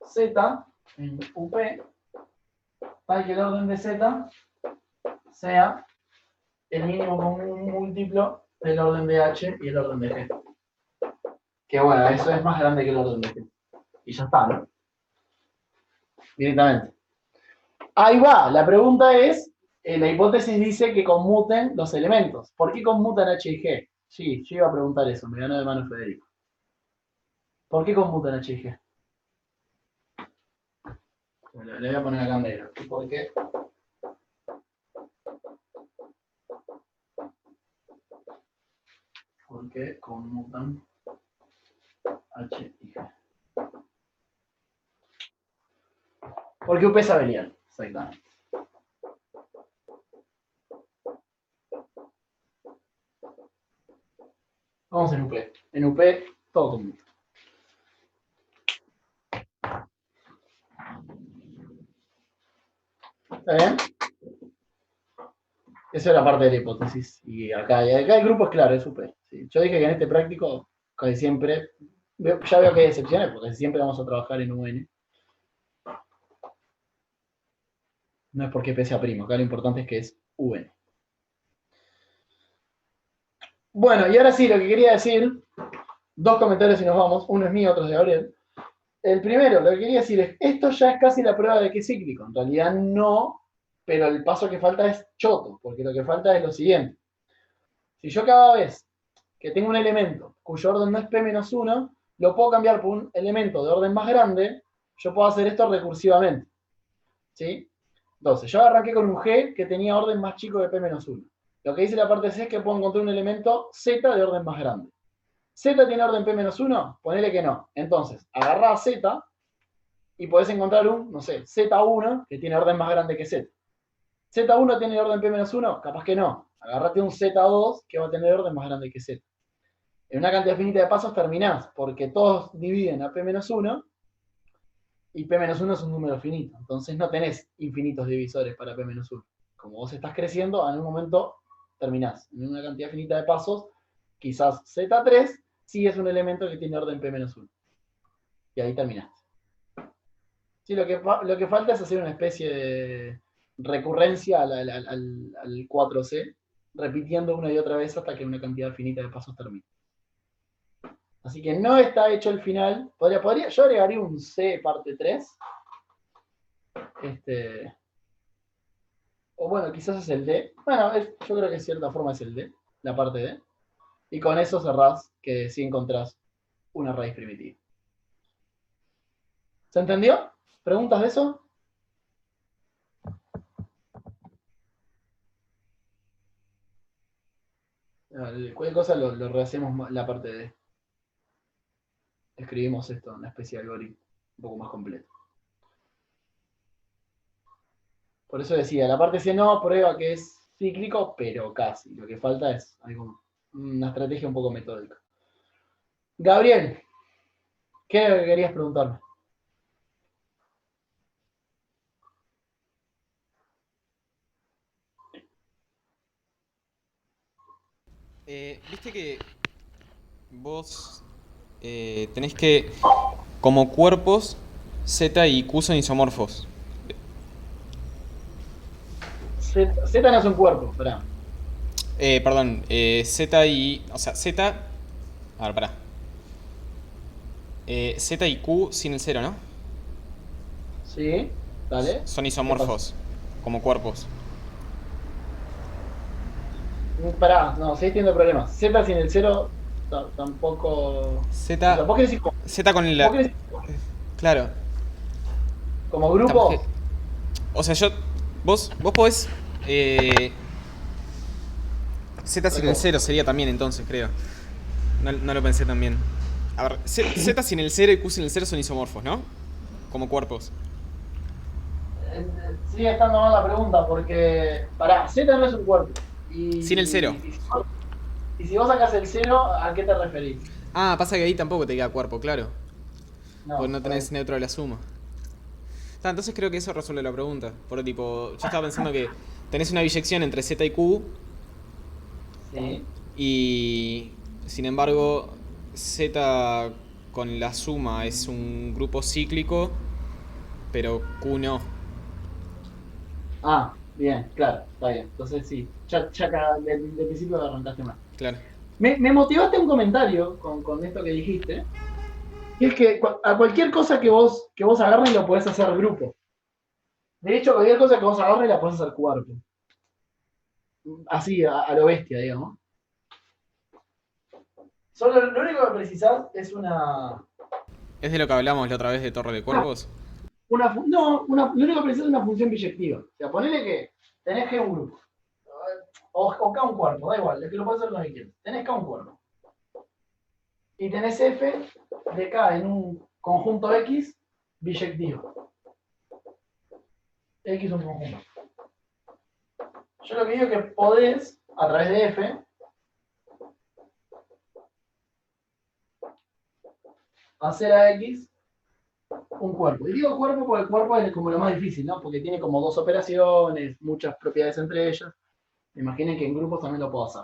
Z en UP, tal que el orden de Z sea el mínimo común múltiplo del orden de H y el orden de G. Que bueno, eso es más grande que el orden de G. Y ya está, ¿no? Directamente. Ahí va, la pregunta es, la hipótesis dice que conmuten los elementos. ¿Por qué conmutan H y G? Sí, yo iba a preguntar eso, me ganó de mano Federico. ¿Por qué conmutan H y G? Le voy a poner acá en negro. ¿Por qué? ¿Por qué conmutan H y G? Porque UP es abeliano, exactamente. Vamos en UP. En UP todo conmuta. ¿Está bien? Esa es la parte de la hipótesis. Y acá el grupo es claro, es UP. ¿Sí? Yo dije que en este práctico, casi siempre, ya veo que hay excepciones, porque siempre vamos a trabajar en UN. No es porque P sea primo, acá lo importante es que es UN. Bueno, y ahora sí, lo que quería decir, dos comentarios y nos vamos, uno es mío, otro es de Gabriel. El primero, lo que quería decir es, esto ya es casi la prueba de que es cíclico. En realidad no, pero el paso que falta es choto, porque lo que falta es lo siguiente. Si yo cada vez que tengo un elemento cuyo orden no es P-1, lo puedo cambiar por un elemento de orden más grande, yo puedo hacer esto recursivamente. ¿Sí? Entonces, yo arranqué con un G que tenía orden más chico de P-1. Lo que dice la parte C es que puedo encontrar un elemento Z de orden más grande. ¿Z tiene orden P-1? Ponele que no. Entonces, agarrá Z y podés encontrar un, no sé, Z1 que tiene orden más grande que Z. ¿Z1 tiene orden P-1? Capaz que no. Agarrate un Z2 que va a tener orden más grande que Z. En una cantidad finita de pasos terminás, porque todos dividen a P-1 y P-1 es un número finito. Entonces no tenés infinitos divisores para P-1. Como vos estás creciendo, en un momento terminás. En una cantidad finita de pasos, quizás Z3 sí es un elemento que tiene orden P-1. Y ahí terminaste. Sí, lo que falta es hacer una especie de recurrencia al 4C, repitiendo una y otra vez hasta que una cantidad finita de pasos termine. Así que no está hecho el final. Yo agregaría un C parte 3. O bueno, quizás es el D. Bueno, yo creo que de cierta forma es el D, la parte D. Y con eso cerrás que sí encontrás una raíz primitiva. ¿Se entendió? ¿Preguntas de eso? Cualquier cosa lo rehacemos la parte de... Escribimos esto, una especie de algoritmo un poco más completo. Por eso decía, la parte C no prueba que es cíclico, pero casi. Lo que falta es una estrategia un poco metódica. Gabriel, ¿qué querías preguntarme? Viste que vos tenés que, como cuerpos, Z y Q son isomorfos. Z no es un cuerpo, esperá. Perdón, Z y... O sea, Z... A ver, pará. Z y Q sin el cero, ¿no? Sí, dale. Son isomorfos, como cuerpos. Pará, no, seguís teniendo problemas. Z sin el cero tampoco... Z... O sea, vos querés decir Z con vos querés decir Claro. como grupo. O sea, Vos podés... Z sin el cero sería también entonces, creo. No lo pensé tan bien. A ver, Z sin el cero y Q sin el cero son isomorfos, ¿no? Como cuerpos. Sigue estando mal la pregunta porque, pará, Z no es un cuerpo. Sin el cero. Y si vos sacás el cero, ¿a qué te referís? Ah, pasa que ahí tampoco te queda cuerpo, claro. No, Porque no tenés neutro de la suma. Entonces creo que eso resuelve la pregunta. Por tipo, yo estaba pensando que tenés una biyección entre Z y Q. Sí. Y sin embargo, Z con la suma es un grupo cíclico, pero Q no. Ah, bien, claro, está bien. Entonces sí, ya del principio arrancaste mal. Claro. Me motivaste un comentario con esto que dijiste. Y es que a cualquier cosa que vos agarres lo podés hacer grupo. De hecho, cualquier cosa que vos agarres la podés hacer cuerpo. Así, a lo bestia, digamos. Solo lo único que precisás es una... ¿Es de lo que hablamos la otra vez de torre de cuerpos? lo único que precisás es una función biyectiva. O sea, ponele que tenés G un grupo. O K un cuerpo, da igual, es que lo podés hacer lo que quieras. Tenés K un cuerpo. Y tenés F de K en un conjunto X biyectivo. X un conjunto. Yo lo que digo es que podés, a través de F, hacer a X un cuerpo. Y digo cuerpo porque el cuerpo es como lo más difícil, ¿no? Porque tiene como dos operaciones, muchas propiedades entre ellas. Imaginen que en grupos también lo puedo hacer.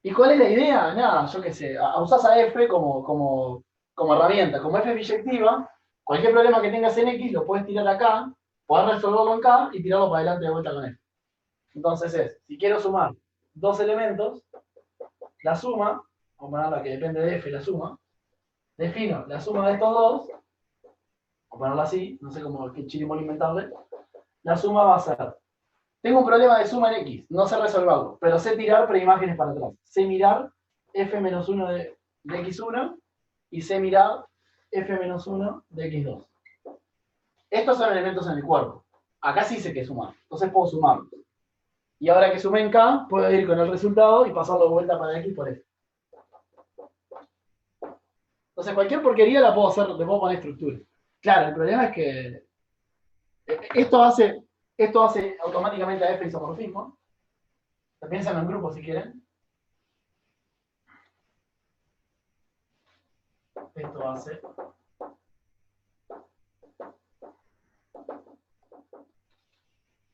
¿Y cuál es la idea? Nada, yo qué sé, usás a F como herramienta. Como F es biyectiva, cualquier problema que tengas en X lo puedes tirar acá, podés resolverlo en K y tirarlo para adelante de vuelta con F. Entonces si quiero sumar dos elementos, la suma, vamos a ponerla que depende de F, la suma, defino la suma de estos dos, vamos a ponerla así, no sé cómo qué chirimono inventarle, la suma va a ser, tengo un problema de suma en X, no sé resolverlo, pero sé tirar preimágenes para atrás, sé mirar F-1 de X1 y sé mirar F-1 de X2. Estos son elementos en el cuerpo. Acá sí sé que sumar, entonces puedo sumarlos. Y ahora que sumé en K, puedo ir con el resultado y pasarlo de vuelta para X por F. Entonces cualquier porquería la puedo hacer, le puedo poner estructura. Claro, el problema es que esto hace automáticamente a F isomorfismo. Piensan en grupos si quieren. Esto hace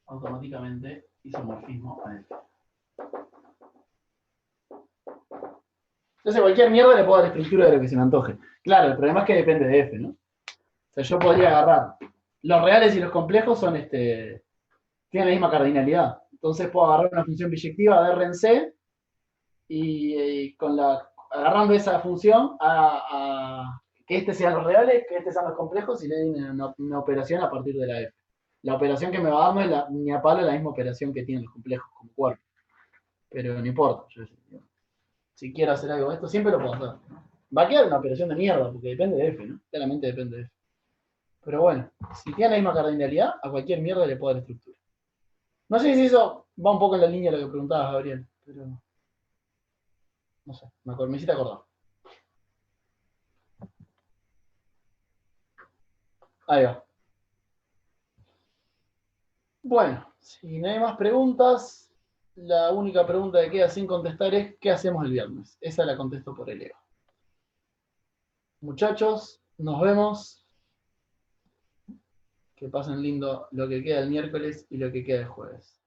automáticamente isomorfismo a F. Entonces cualquier mierda le puedo dar estructura de lo que se me antoje. Claro, el problema es que depende de F, ¿no? O sea, yo podría agarrar. Los reales y los complejos tienen la misma cardinalidad. Entonces puedo agarrar una función biyectiva de R en C y agarrando esa función que sean los reales, que sean los complejos y le doy una operación a partir de la F. La operación que me va a dar no es ni a palo la misma operación que tienen los complejos como cuerpo. Pero no importa. Si quiero hacer algo de esto, siempre lo puedo hacer. Va a quedar una operación de mierda, porque depende de F, ¿no? Claramente depende de F. Pero bueno, si tiene la misma cardinalidad, a cualquier mierda le puedo dar estructura. No sé si eso va un poco en la línea de lo que preguntabas, Gabriel, pero no sé, me hiciste acordar. Ahí va. Bueno, si no hay más preguntas, la única pregunta que queda sin contestar es ¿qué hacemos el viernes? Esa la contesto por el ego. Muchachos, nos vemos. Que pasen lindo lo que queda el miércoles y lo que queda el jueves.